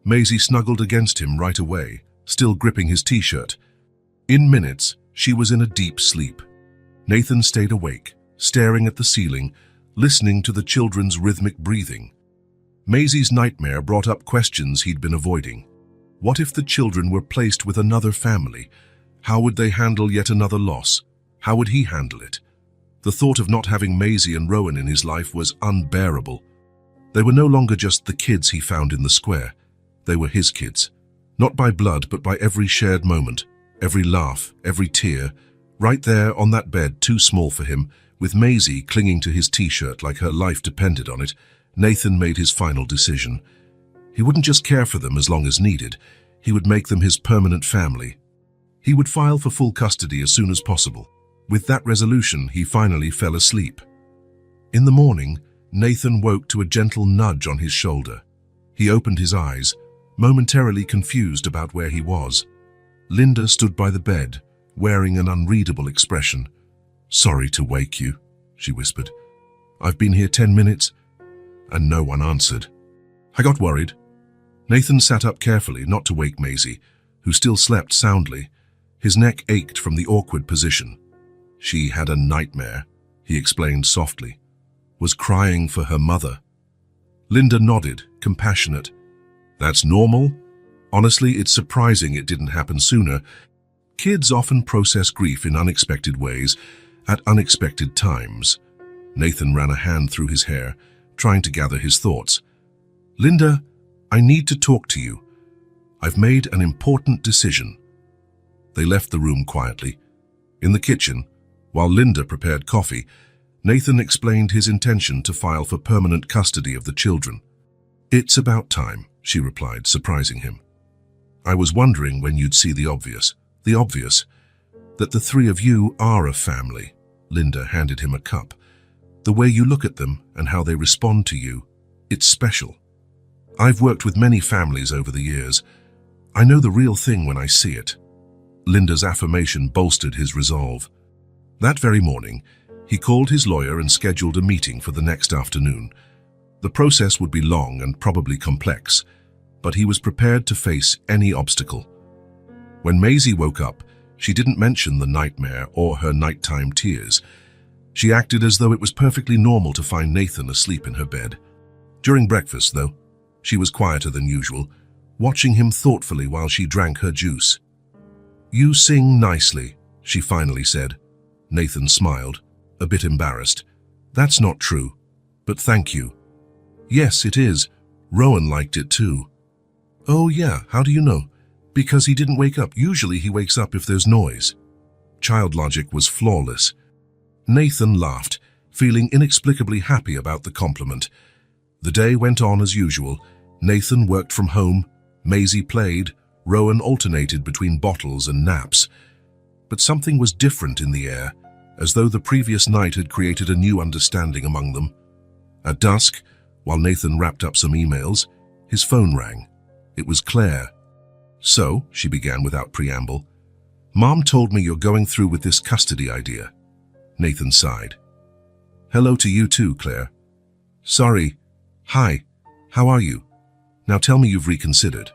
Maisie snuggled against him right away, still gripping his t-shirt. In minutes, she was in a deep sleep. Nathan stayed awake, staring at the ceiling, listening to the children's rhythmic breathing. Maisie's nightmare brought up questions he'd been avoiding. What if the children were placed with another family? How would they handle yet another loss? How would he handle it? The thought of not having Maisie and Rowan in his life was unbearable. They were no longer just the kids he found in the square. They were his kids. Not by blood, but by every shared moment, every laugh, every tear. Right there on that bed, too small for him, with Maisie clinging to his t-shirt like her life depended on it, Nathan made his final decision. He wouldn't just care for them as long as needed. He would make them his permanent family. He would file for full custody as soon as possible. With that resolution, he finally fell asleep. In the morning, Nathan woke to a gentle nudge on his shoulder. He opened his eyes, momentarily confused about where he was. Linda stood by the bed, wearing an unreadable expression. "Sorry to wake you," she whispered. "I've been here 10 minutes, and no one answered." I got worried. Nathan sat up carefully, not to wake Maisie, who still slept soundly. His neck ached from the awkward position. "She had a nightmare," he explained softly. "Was crying for her mother." Linda nodded, compassionate. "That's normal? Honestly, it's surprising it didn't happen sooner. Kids often process grief in unexpected ways, at unexpected times." Nathan ran a hand through his hair, trying to gather his thoughts. "Linda, I need to talk to you. I've made an important decision." They left the room quietly. In the kitchen, while Linda prepared coffee, Nathan explained his intention to file for permanent custody of the children. "It's about time," she replied, surprising him. "I was wondering when you'd see the obvious, that the three of you are a family." Linda handed him a cup. "The way you look at them and how they respond to you, it's special. I've worked with many families over the years. I know the real thing when I see it." Linda's affirmation bolstered his resolve. That very morning, he called his lawyer and scheduled a meeting for the next afternoon. The process would be long and probably complex, but he was prepared to face any obstacle. When Maisie woke up, she didn't mention the nightmare or her nighttime tears. She acted as though it was perfectly normal to find Nathan asleep in her bed. During breakfast, though, she was quieter than usual, watching him thoughtfully while she drank her juice. "You sing nicely," she finally said. Nathan smiled, a bit embarrassed. "That's not true, but thank you." "Yes, it is. Rowan liked it too." "Oh yeah, how do you know?" "Because he didn't wake up. Usually he wakes up if there's noise." Child logic was flawless. Nathan laughed, feeling inexplicably happy about the compliment. The day went on as usual. Nathan worked from home, Maisie played, Rowan alternated between bottles and naps. But something was different in the air, as though the previous night had created a new understanding among them. At dusk, while Nathan wrapped up some emails, his phone rang. It was Claire. "So," she began without preamble, "Mom told me you're going through with this custody idea." Nathan sighed. "Hello to you too, Claire." "Sorry. Hi. How are you? Now tell me you've reconsidered."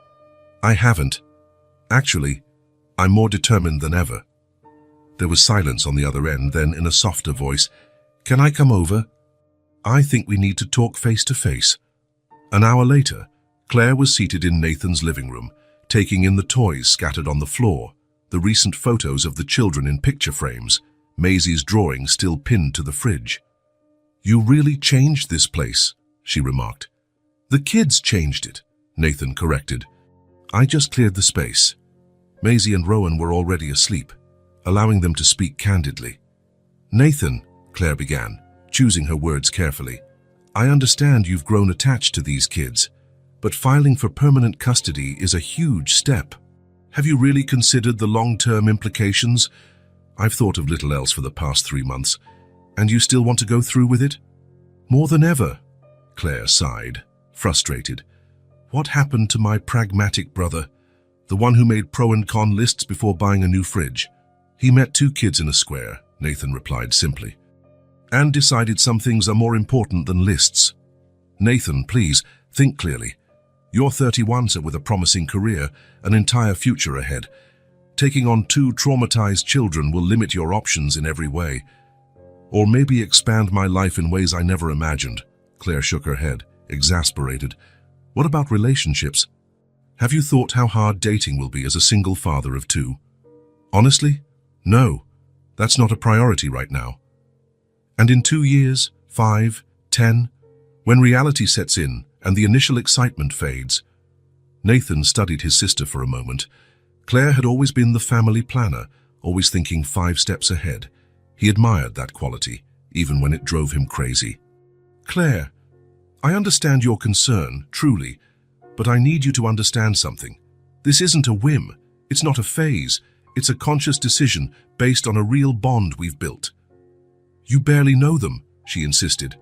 "I haven't. Actually, I'm more determined than ever." There was silence on the other end, then in a softer voice, "Can I come over? I think we need to talk face to face." An hour later, Claire was seated in Nathan's living room, taking in the toys scattered on the floor, the recent photos of the children in picture frames, Maisie's drawing still pinned to the fridge. "You really changed this place," she remarked. "The kids changed it," Nathan corrected. "I just cleared the space." Maisie and Rowan were already asleep, allowing them to speak candidly. "Nathan," Claire began, choosing her words carefully, "I understand you've grown attached to these kids, but filing for permanent custody is a huge step. Have you really considered the long-term implications? I've thought of little else for the past 3 months, and you still want to go through with it?" "More than ever," Claire sighed, frustrated. "What happened to my pragmatic brother, the one who made pro and con lists before buying a new fridge?" "He met 2 kids in a square," Nathan replied simply, "and decided some things are more important than lists." "Nathan, please, think clearly. You're 31, so with a promising career, an entire future ahead. Taking on 2 traumatized children will limit your options in every way. Or maybe expand my life in ways I never imagined." Claire shook her head, exasperated. "What about relationships? Have you thought how hard dating will be as a single father of 2? "Honestly, no. That's not a priority right now. And in 2 years, 5, 10, when reality sets in and the initial excitement fades?" Nathan studied his sister for a moment. Claire had always been the family planner, always thinking 5 steps ahead. He admired that quality, even when it drove him crazy. "Claire, I understand your concern, truly, but I need you to understand something. This isn't a whim. It's not a phase. It's a conscious decision based on a real bond we've built." "You barely know them," she insisted.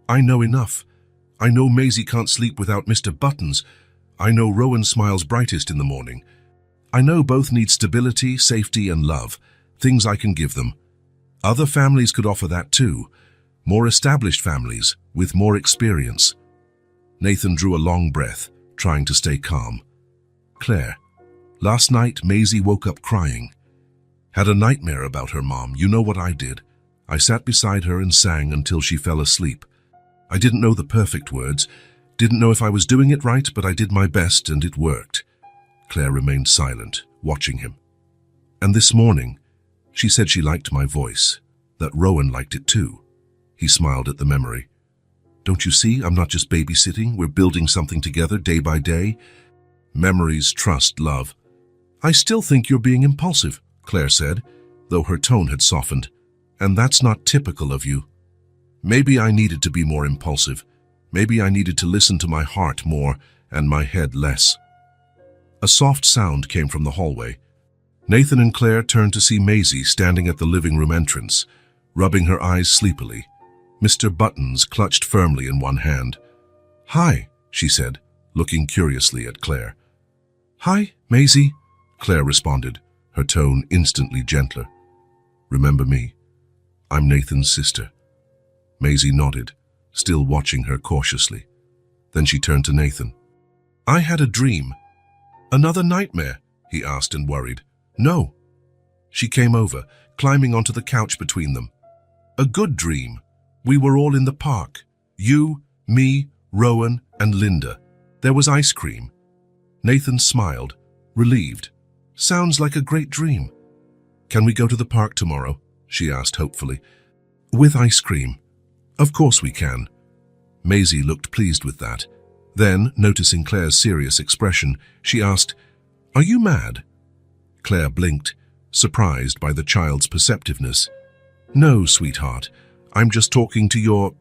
"I know enough. I know Maisie can't sleep without Mr. Buttons. I know Rowan smiles brightest in the morning. I know both need stability, safety, and love, things I can give them. Other families could offer that too, more established families with more experience." Nathan drew a long breath, trying to stay calm. "Claire, last night Maisie woke up crying. Had a nightmare about her mom. You know what I did? I sat beside her and sang until she fell asleep. I didn't know the perfect words, didn't know if I was doing it right, but I did my best and it worked." Claire remained silent, watching him. "And this morning, she said she liked my voice, that Rowan liked it too." He smiled at the memory. "Don't you see, I'm not just babysitting, we're building something together day by day. Memories, trust, love." "I still think you're being impulsive," Claire said, though her tone had softened. "And that's not typical of you." Maybe I needed to be more impulsive. Maybe I needed to listen to my heart more and my head less. A soft sound came from the hallway. Nathan and Claire turned to see Maisie standing at the living room entrance, rubbing her eyes sleepily. Mr. Buttons clutched firmly in one hand. "Hi," she said, looking curiously at Claire. "Hi, Maisie," Claire responded, her tone instantly gentler. "Remember me? I'm Nathan's sister." Maisie nodded, still watching her cautiously. Then she turned to Nathan. "I had a dream." "Another nightmare?" he asked and worried. "No." She came over, climbing onto the couch between them. "A good dream. We were all in the park. You, me, Rowan, and Linda. There was ice cream." Nathan smiled, relieved. "Sounds like a great dream." "Can we go to the park tomorrow?" she asked hopefully. "With ice cream? Of course we can." Maisie looked pleased with that. Then, noticing Claire's serious expression, she asked, "Are you mad?" Claire blinked, surprised by the child's perceptiveness. "No, sweetheart. I'm just talking to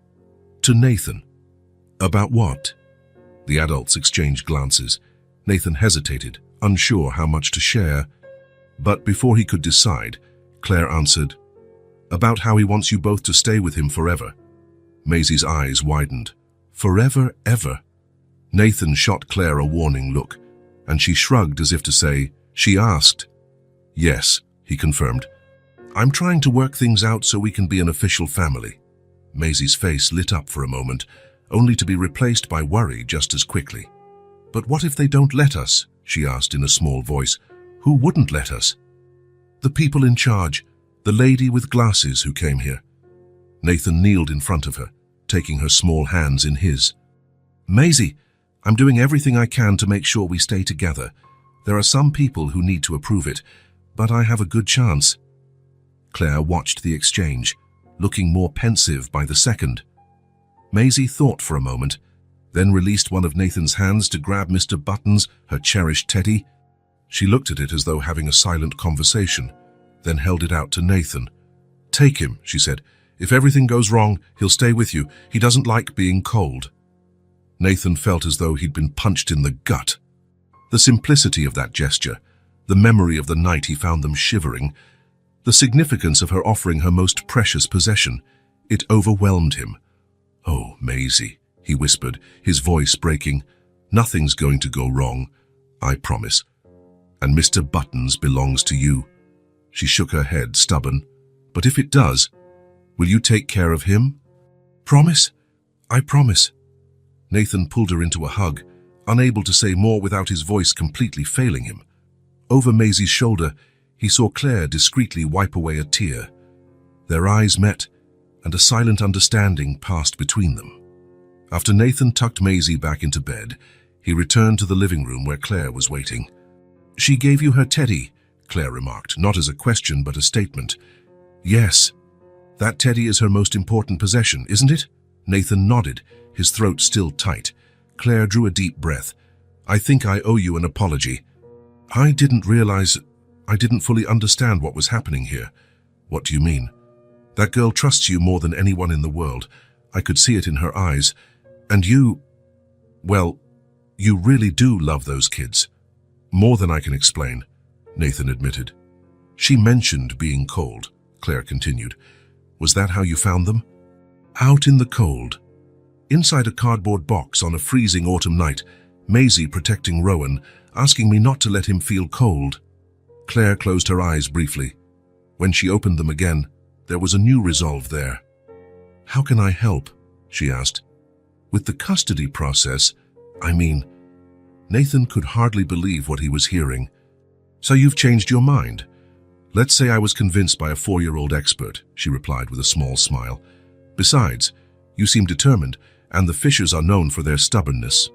Nathan." "About what?" The adults exchanged glances. Nathan hesitated, unsure how much to share. But before he could decide, Claire answered, "About how he wants you both to stay with him forever." Maisie's eyes widened. "Forever, ever?" Nathan shot Claire a warning look, and she shrugged as if to say, "She asked." "Yes," he confirmed. "I'm trying to work things out so we can be an official family." Maisie's face lit up for a moment, only to be replaced by worry just as quickly. "But what if they don't let us?" she asked in a small voice. "Who wouldn't let us?" "The people in charge, the lady with glasses who came here." Nathan kneeled in front of her, taking her small hands in his. "Maisie, I'm doing everything I can to make sure we stay together. There are some people who need to approve it, but I have a good chance." Claire watched the exchange, looking more pensive by the second. Maisie thought for a moment, then released one of Nathan's hands to grab Mr. Buttons, her cherished teddy. She looked at it as though having a silent conversation, then held it out to Nathan. "Take him," she said. "If everything goes wrong, he'll stay with you. He doesn't like being cold." Nathan felt as though he'd been punched in the gut. The simplicity of that gesture, the memory of the night he found them shivering, the significance of her offering her most precious possession, it overwhelmed him. "Oh, Maisie," he whispered, his voice breaking. "Nothing's going to go wrong, I promise. And Mr. Buttons belongs to you." She shook her head, stubborn. "But if it does, will you take care of him?" "Promise? I promise." Nathan pulled her into a hug, unable to say more without his voice completely failing him. Over Maisie's shoulder, he saw Claire discreetly wipe away a tear. Their eyes met, and a silent understanding passed between them. After Nathan tucked Maisie back into bed, he returned to the living room where Claire was waiting. "She gave you her teddy," Claire remarked, not as a question but a statement. "Yes. That teddy is her most important possession, isn't it?" Nathan nodded, his throat still tight. Claire drew a deep breath. "I think I owe you an apology. I didn't fully understand what was happening here." "What do you mean?" "That girl trusts you more than anyone in the world. I could see it in her eyes. And you really do love those kids." "More than I can explain," Nathan admitted. "She mentioned being cold," Claire continued. "Was that how you found them?" "Out in the cold. Inside a cardboard box on a freezing autumn night, Maisie protecting Rowan, asking me not to let him feel cold." Claire closed her eyes briefly. When she opened them again, there was a new resolve there. "How can I help?" she asked. "With the custody process, I mean..." Nathan could hardly believe what he was hearing. "So you've changed your mind?" "Let's say I was convinced by a 4-year-old expert," she replied with a small smile. "Besides, you seem determined, and the Fishers are known for their stubbornness."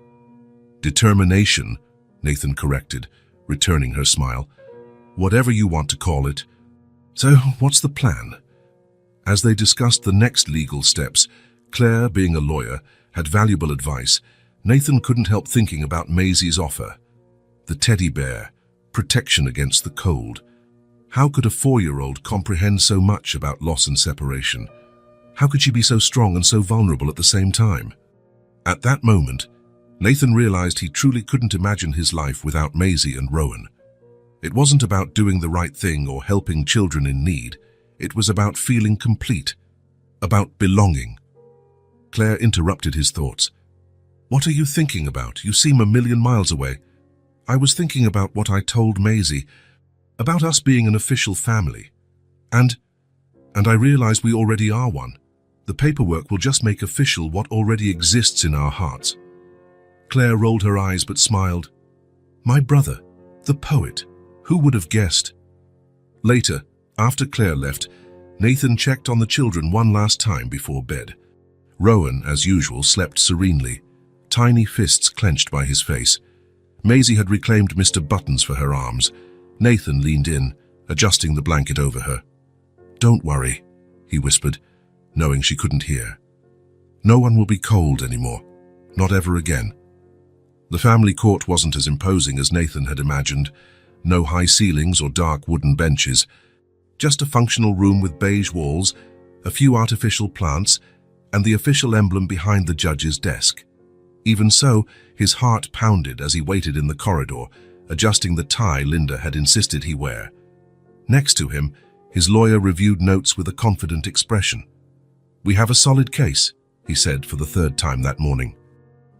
"Determination," Nathan corrected, returning her smile. "Whatever you want to call it. So, what's the plan?" As they discussed the next legal steps, Claire, being a lawyer, had valuable advice. Nathan couldn't help thinking about Maisie's offer. The teddy bear, protection against the cold. How could a 4-year-old comprehend so much about loss and separation? How could she be so strong and so vulnerable at the same time? At that moment, Nathan realized he truly couldn't imagine his life without Maisie and Rowan. It wasn't about doing the right thing or helping children in need. It was about feeling complete, about belonging. Claire interrupted his thoughts. "What are you thinking about? You seem a million miles away." "I was thinking about what I told Maisie, about us being an official family. And I realize we already are one. The paperwork will just make official what already exists in our hearts." Claire rolled her eyes but smiled. "My brother, the poet. Who would have guessed?" Later, after Claire left, Nathan checked on the children one last time before bed. Rowan, as usual, slept serenely, tiny fists clenched by his face. Maisie had reclaimed Mr. Buttons for her arms. Nathan leaned in, adjusting the blanket over her. "Don't worry," he whispered, knowing she couldn't hear. "No one will be cold anymore. Not ever again." The family court wasn't as imposing as Nathan had imagined. No high ceilings or dark wooden benches. Just a functional room with beige walls, a few artificial plants, and the official emblem behind the judge's desk. Even so, his heart pounded as he waited in the corridor, adjusting the tie Linda had insisted he wear. Next to him, his lawyer reviewed notes with a confident expression. "We have a solid case," he said for the third time that morning.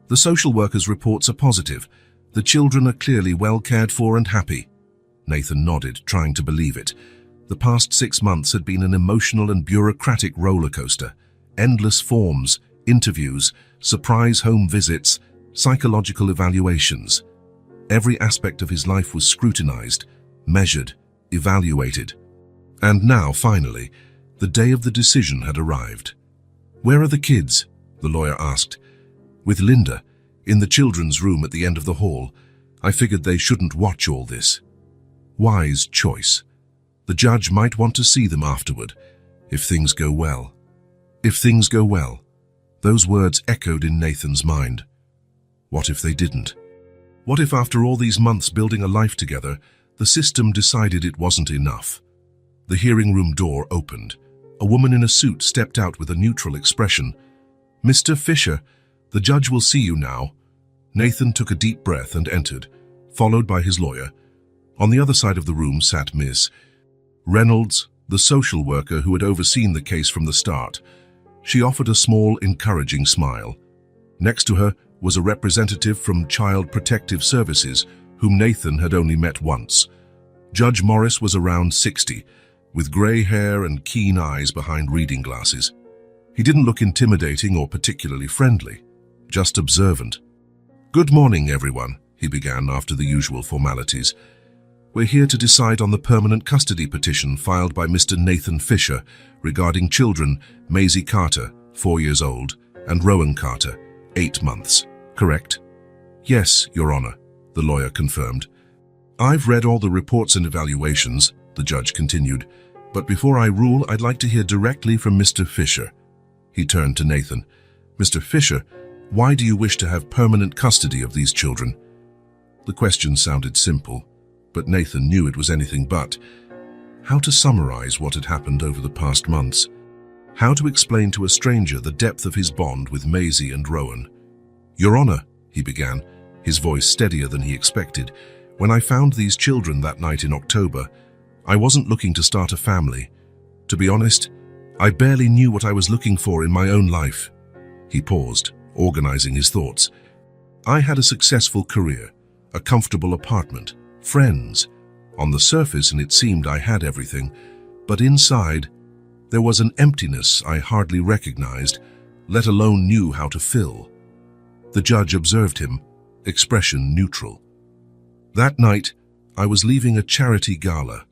"The social worker's reports are positive. The children are clearly well cared for and happy." Nathan nodded, trying to believe it. The past 6 months had been an emotional and bureaucratic roller coaster. Endless forms, interviews, surprise home visits, psychological evaluations. Every aspect of his life was scrutinized, measured, evaluated. And now, finally, the day of the decision had arrived. "Where are the kids?" the lawyer asked. "With Linda, in the children's room at the end of the hall. I figured they shouldn't watch all this." Wise choice. The judge might want to see them afterward, if things go well. If things go well. Those words echoed in Nathan's mind. What if they didn't? What if after all these months building a life together, the system decided it wasn't enough? The hearing room door opened. A woman in a suit stepped out with a neutral expression. "Mr. Fisher, the judge will see you now." Nathan took a deep breath and entered, followed by his lawyer. On the other side of the room sat Miss Reynolds, the social worker who had overseen the case from the start. She offered a small, encouraging smile. Next to her was a representative from Child Protective Services, whom Nathan had only met once. Judge Morris was around 60, with grey hair and keen eyes behind reading glasses. He didn't look intimidating or particularly friendly, just observant. "Good morning, everyone," he began after the usual formalities. "We're here to decide on the permanent custody petition filed by Mr. Nathan Fisher regarding children Maisie Carter, 4 years old, and Rowan Carter, 8 months. Correct?" "Yes, Your Honor," the lawyer confirmed. "I've read all the reports and evaluations," the judge continued, "but before I rule, I'd like to hear directly from Mr. Fisher." He turned to Nathan. "Mr. Fisher, why do you wish to have permanent custody of these children?" The question sounded simple, but Nathan knew it was anything but. How to summarize what had happened over the past months? How to explain to a stranger the depth of his bond with Maisie and Rowan? "Your Honor," he began, his voice steadier than he expected, "when I found these children that night in October, I wasn't looking to start a family. To be honest, I barely knew what I was looking for in my own life." He paused, organizing his thoughts. "I had a successful career, a comfortable apartment, friends. On the surface, and it seemed I had everything, but inside, there was an emptiness I hardly recognized, let alone knew how to fill." The judge observed him, expression neutral. "That night, I was leaving a charity gala,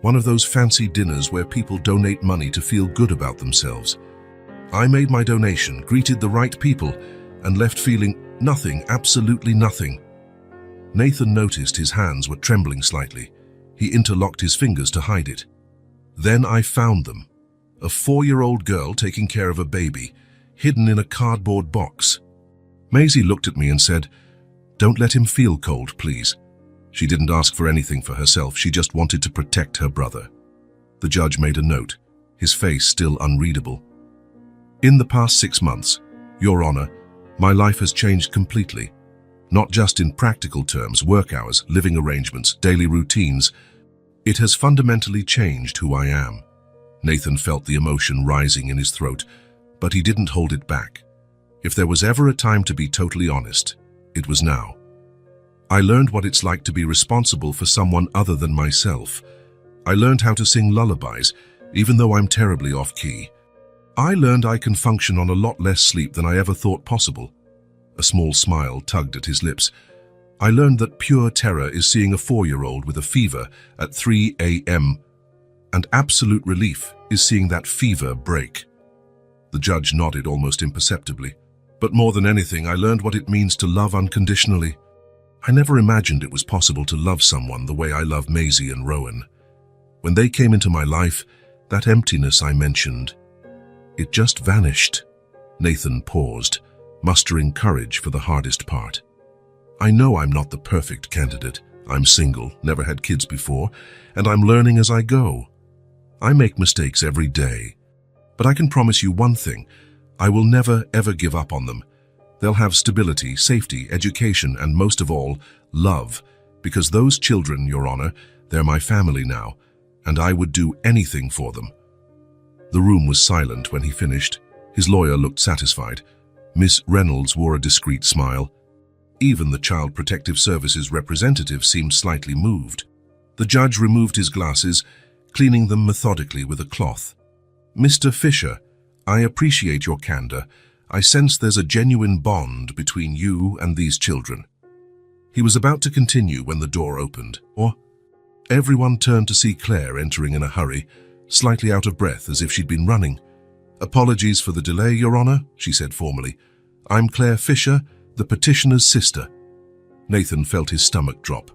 one of those fancy dinners where people donate money to feel good about themselves. I made my donation, greeted the right people, and left feeling nothing, absolutely nothing." Nathan noticed his hands were trembling slightly. He interlocked his fingers to hide it. "Then I found them. A 4-year-old girl taking care of a baby, hidden in a cardboard box. Maisie looked at me and said, 'Don't let him feel cold, please.' She didn't ask for anything for herself, she just wanted to protect her brother." The judge made a note, his face still unreadable. In the past 6 months, Your Honor, my life has changed completely. Not just in practical terms, work hours, living arrangements, daily routines. It has fundamentally changed who I am. Nathan felt the emotion rising in his throat, but he didn't hold it back. If there was ever a time to be totally honest, it was now. I learned what it's like to be responsible for someone other than myself. I learned how to sing lullabies, even though I'm terribly off-key. I learned I can function on a lot less sleep than I ever thought possible. A small smile tugged at his lips. I learned that pure terror is seeing a 4-year-old with a fever at 3 a.m., and absolute relief is seeing that fever break. The judge nodded almost imperceptibly. But more than anything, I learned what it means to love unconditionally. I never imagined it was possible to love someone the way I love Maisie and Rowan. When they came into my life, that emptiness I mentioned, it just vanished. Nathan paused, mustering courage for the hardest part. I know I'm not the perfect candidate. I'm single, never had kids before, and I'm learning as I go. I make mistakes every day. But I can promise you one thing. I will never, ever give up on them. They'll have stability, safety, education, and most of all, love. Because those children, Your Honor, they're my family now, and I would do anything for them. The room was silent when he finished. His lawyer looked satisfied. Miss Reynolds wore a discreet smile. Even the Child Protective Services representative seemed slightly moved. The judge removed his glasses, cleaning them methodically with a cloth. Mr. Fisher, I appreciate your candor. I sense there's a genuine bond between you and these children. He was about to continue when the door opened, everyone turned to see Claire entering in a hurry, slightly out of breath as if she'd been running. Apologies for the delay, Your Honor, she said formally. I'm Claire Fisher, the petitioner's sister. Nathan felt his stomach drop.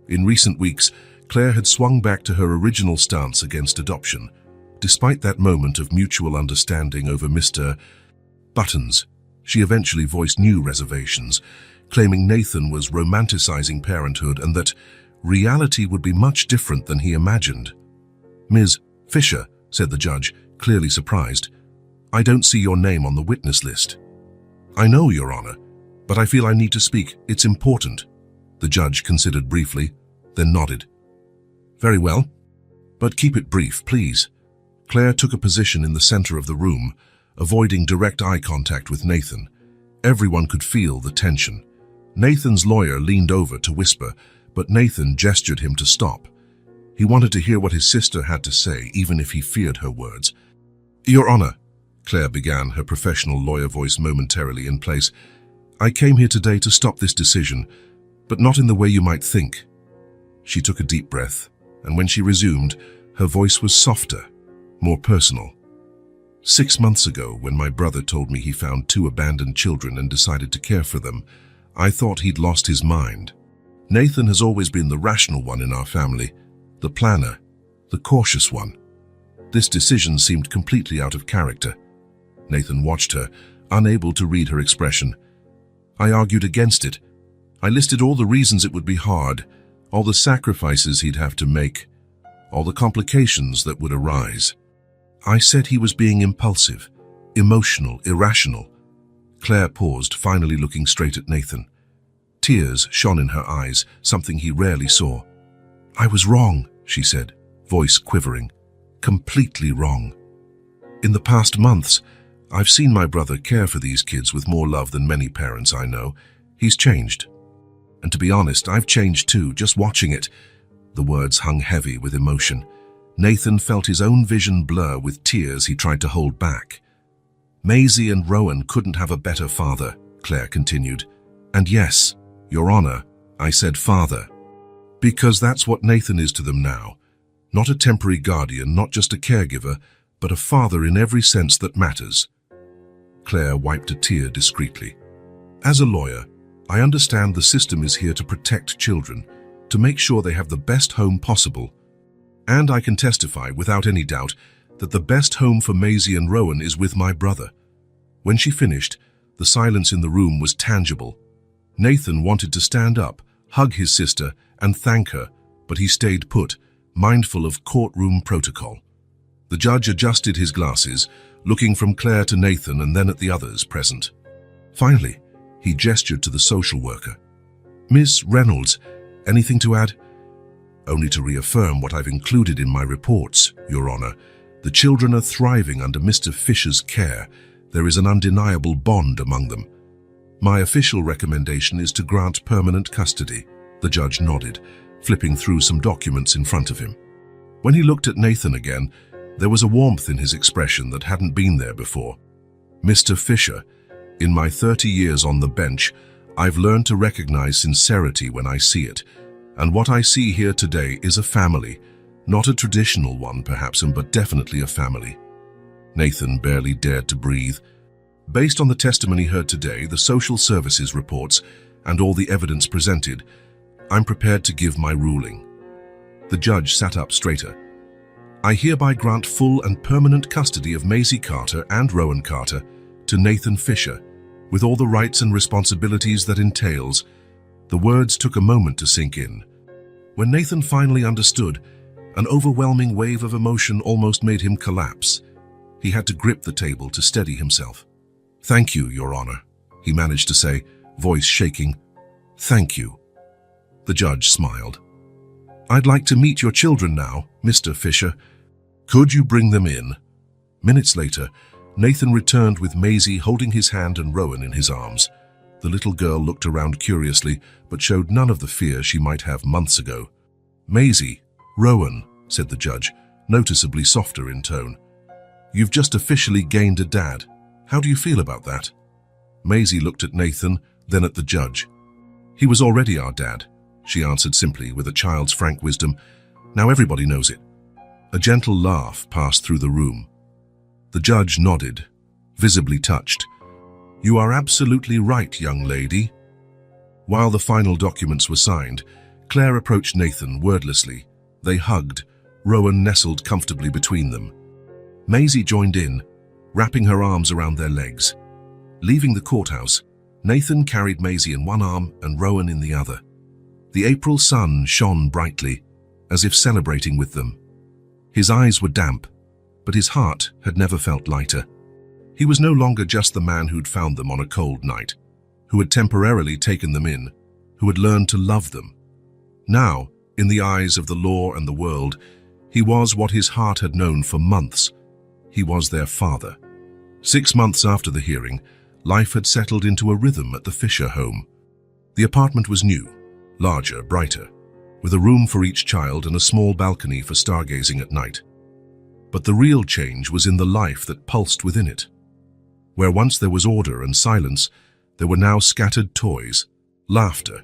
In recent weeks, Claire had swung back to her original stance against adoption. Despite that moment of mutual understanding over Mr. Buttons, she eventually voiced new reservations, claiming Nathan was romanticizing parenthood and that reality would be much different than he imagined. Ms. Fisher, said the judge, clearly surprised, I don't see your name on the witness list. I know, Your Honor, but I feel I need to speak. It's important. The judge considered briefly, then nodded. Very well, but keep it brief, please. Claire took a position in the center of the room, avoiding direct eye contact with Nathan. Everyone could feel the tension. Nathan's lawyer leaned over to whisper, but Nathan gestured him to stop. He wanted to hear what his sister had to say, even if he feared her words. Your Honor, Claire began, her professional lawyer voice momentarily in place, I came here today to stop this decision, but not in the way you might think. She took a deep breath, and when she resumed, her voice was softer, more personal. 6 months ago, when my brother told me he found 2 abandoned children and decided to care for them, I thought he'd lost his mind. Nathan has always been the rational one in our family, the planner, the cautious one. This decision seemed completely out of character. Nathan watched her, unable to read her expression. I argued against it. I listed all the reasons it would be hard, all the sacrifices he'd have to make, all the complications that would arise. I said he was being impulsive, emotional, irrational. Claire paused, finally looking straight at Nathan. Tears shone in her eyes, something he rarely saw. I was wrong, she said, voice quivering. Completely wrong. In the past months, I've seen my brother care for these kids with more love than many parents I know. He's changed. And to be honest, I've changed too, just watching it. The words hung heavy with emotion. Nathan felt his own vision blur with tears he tried to hold back. Maisie and Rowan couldn't have a better father, Claire continued. And yes, Your Honor, I said father. Because that's what Nathan is to them now. Not a temporary guardian, not just a caregiver, but a father in every sense that matters. Claire wiped a tear discreetly. As a lawyer, I understand the system is here to protect children, to make sure they have the best home possible. And I can testify, without any doubt, that the best home for Maisie and Rowan is with my brother. When she finished, the silence in the room was tangible. Nathan wanted to stand up, hug his sister, and thank her, but he stayed put, mindful of courtroom protocol. The judge adjusted his glasses, looking from Claire to Nathan and then at the others present. Finally, he gestured to the social worker. "Miss Reynolds, anything to add?" "Only to reaffirm what I've included in my reports, Your Honor. The children are thriving under Mr. Fisher's care. There is an undeniable bond among them. My official recommendation is to grant permanent custody." The judge nodded, flipping through some documents in front of him. When he looked at Nathan again, there was a warmth in his expression that hadn't been there before. "Mr. Fisher, in my 30 years on the bench, I've learned to recognize sincerity when I see it, and what I see here today is a family, not a traditional one perhaps, but definitely a family." Nathan barely dared to breathe. Based on the testimony heard today, the social services reports, and all the evidence presented, I'm prepared to give my ruling. The judge sat up straighter. "I hereby grant full and permanent custody of Maisie Carter and Rowan Carter to Nathan Fisher, with all the rights and responsibilities that entails." The words took a moment to sink in. When Nathan finally understood, an overwhelming wave of emotion almost made him collapse. He had to grip the table to steady himself. "Thank you, Your Honor," he managed to say, voice shaking. "Thank you." The judge smiled. "I'd like to meet your children now, Mr. Fisher. Could you bring them in?" Minutes later, Nathan returned with Maisie holding his hand and Rowan in his arms. The little girl looked around curiously, but showed none of the fear she might have months ago. "Maisie, Rowan," said the judge, noticeably softer in tone. "You've just officially gained a dad. How do you feel about that?" Maisie looked at Nathan, then at the judge. "He was already our dad," she answered simply with a child's frank wisdom. "Now everybody knows it." A gentle laugh passed through the room. The judge nodded, visibly touched. "You are absolutely right, young lady." While the final documents were signed, Claire approached Nathan wordlessly. They hugged, Rowan nestled comfortably between them. Maisie joined in, wrapping her arms around their legs. Leaving the courthouse, Nathan carried Maisie in one arm and Rowan in the other. The April sun shone brightly, as if celebrating with them. His eyes were damp, but his heart had never felt lighter. He was no longer just the man who'd found them on a cold night, who had temporarily taken them in, who had learned to love them. Now, in the eyes of the law and the world, he was what his heart had known for months. He was their father. 6 months after the hearing, life had settled into a rhythm at the Fisher home. The apartment was new, larger, brighter, with a room for each child and a small balcony for stargazing at night. But the real change was in the life that pulsed within it. Where once there was order and silence, there were now scattered toys, laughter,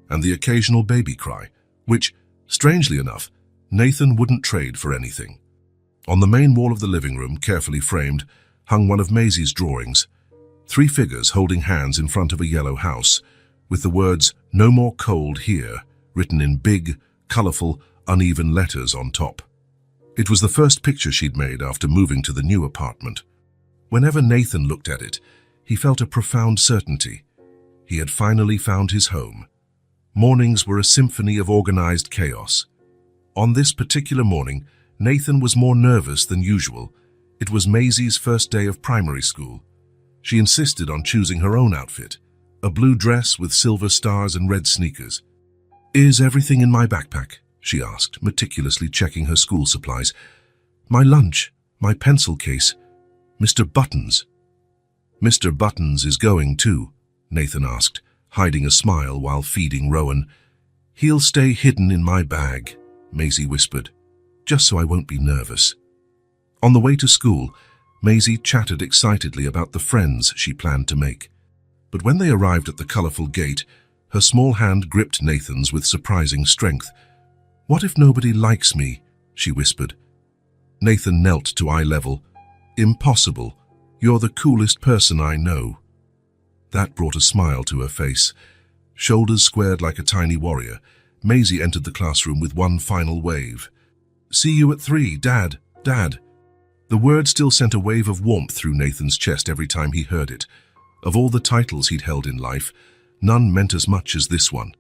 and the occasional baby cry, which, strangely enough, Nathan wouldn't trade for anything. On the main wall of the living room, carefully framed, hung one of Maisie's drawings, 3 figures holding hands in front of a yellow house, with the words, "No more cold here," written in big, colorful, uneven letters on top. It was the first picture she'd made after moving to the new apartment. Whenever Nathan looked at it, he felt a profound certainty. He had finally found his home. Mornings were a symphony of organized chaos. On this particular morning, Nathan was more nervous than usual. It was Maisie's first day of primary school. She insisted on choosing her own outfit, a blue dress with silver stars and red sneakers. "Is everything in my backpack?" she asked, meticulously checking her school supplies. "My lunch, my pencil case, Mr. Buttons." "Mr. Buttons is going too?" Nathan asked, hiding a smile while feeding Rowan. "He'll stay hidden in my bag," Maisie whispered, "just so I won't be nervous." On the way to school, Maisie chatted excitedly about the friends she planned to make. But when they arrived at the colorful gate, her small hand gripped Nathan's with surprising strength. "What if nobody likes me?" she whispered. Nathan knelt to eye level. "Impossible. You're the coolest person I know." That brought a smile to her face. Shoulders squared like a tiny warrior, Maisie entered the classroom with one final wave. "See you at 3, Dad, Dad." The word still sent a wave of warmth through Nathan's chest every time he heard it. Of all the titles he'd held in life, none meant as much as this one.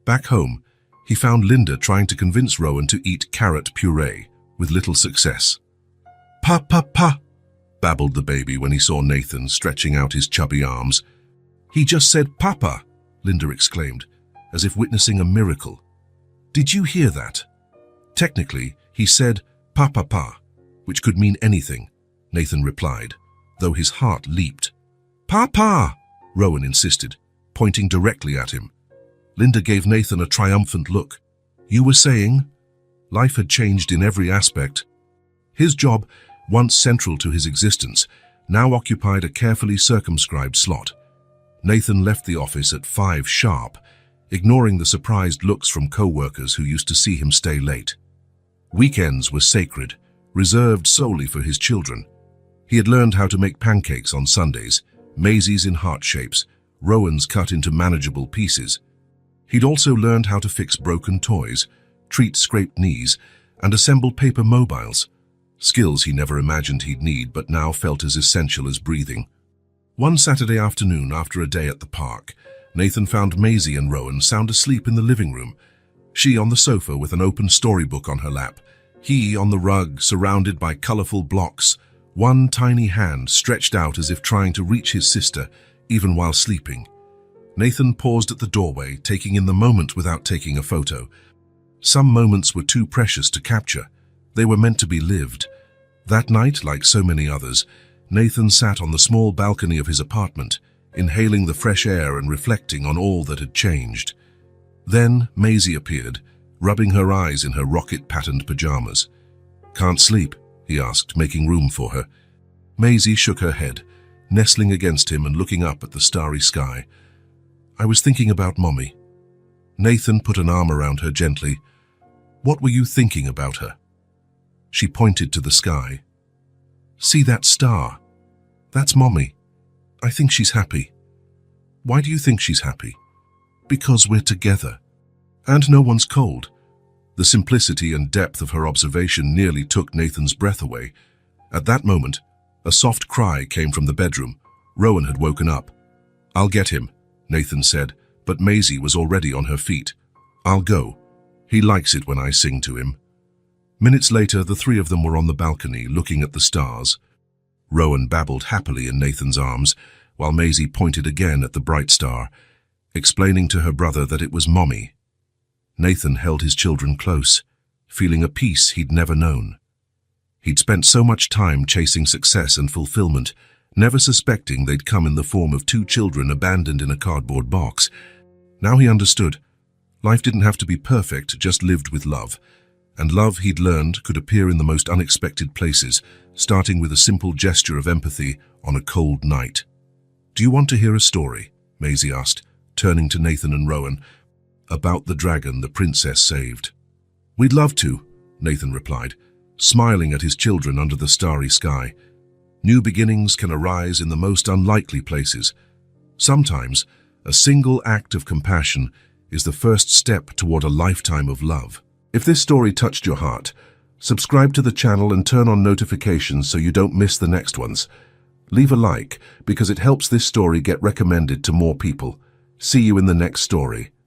Back home, he found Linda trying to convince Rowan to eat carrot puree, with little success. Pa, pa, pa, babbled the baby when he saw Nathan stretching out his chubby arms. He just said Papa, Linda exclaimed, as if witnessing a miracle. Did you hear that? Technically, he said pa, pa, pa, which could mean anything, Nathan replied, though his heart leaped. Papa, Rowan insisted, pointing directly at him. Linda gave Nathan a triumphant look. You were saying? Life had changed in every aspect. His job, once central to his existence, now occupied a carefully circumscribed slot. Nathan left the office at 5 sharp, ignoring the surprised looks from co-workers who used to see him stay late. Weekends were sacred, reserved solely for his children. He had learned how to make pancakes on Sundays, Maisie's in heart shapes, Rowan's cut into manageable pieces. He'd also learned how to fix broken toys, treat scraped knees, and assemble paper mobiles, skills he never imagined he'd need but now felt as essential as breathing. One Saturday afternoon, after a day at the park, Nathan found Maisie and Rowan sound asleep in the living room, she on the sofa with an open storybook on her lap, he on the rug surrounded by colorful blocks, one tiny hand stretched out as if trying to reach his sister, even while sleeping. Nathan paused at the doorway, taking in the moment without taking a photo. Some moments were too precious to capture. They were meant to be lived. That night, like so many others, Nathan sat on the small balcony of his apartment, inhaling the fresh air and reflecting on all that had changed. Then Maisie appeared, rubbing her eyes in her rocket-patterned pajamas. Can't sleep? He asked, making room for her. Maisie shook her head, nestling against him and looking up at the starry sky. I was thinking about Mommy. Nathan put an arm around her gently. What were you thinking about her? She pointed to the sky. See that star? That's Mommy. I think she's happy. Why do you think she's happy? Because we're together. And no one's cold. The simplicity and depth of her observation nearly took Nathan's breath away. At that moment, a soft cry came from the bedroom. Rowan had woken up. I'll get him, Nathan said, but Maisie was already on her feet. I'll go. He likes it when I sing to him. Minutes later, the three of them were on the balcony, looking at the stars. Rowan babbled happily in Nathan's arms, while Maisie pointed again at the bright star, explaining to her brother that it was Mommy. Nathan held his children close, feeling a peace he'd never known. He'd spent so much time chasing success and fulfillment, never suspecting they'd come in the form of 2 children abandoned in a cardboard box. Now he understood. Life didn't have to be perfect, just lived with love. And love, he'd learned, could appear in the most unexpected places, starting with a simple gesture of empathy on a cold night. Do you want to hear a story? Maisie asked, turning to Nathan and Rowan. About the dragon the princess saved. We'd love to, Nathan replied, smiling at his children under the starry sky. New beginnings can arise in the most unlikely places. Sometimes, a single act of compassion is the first step toward a lifetime of love. If this story touched your heart, subscribe to the channel and turn on notifications so you don't miss the next ones. Leave a like because it helps this story get recommended to more people. See you in the next story.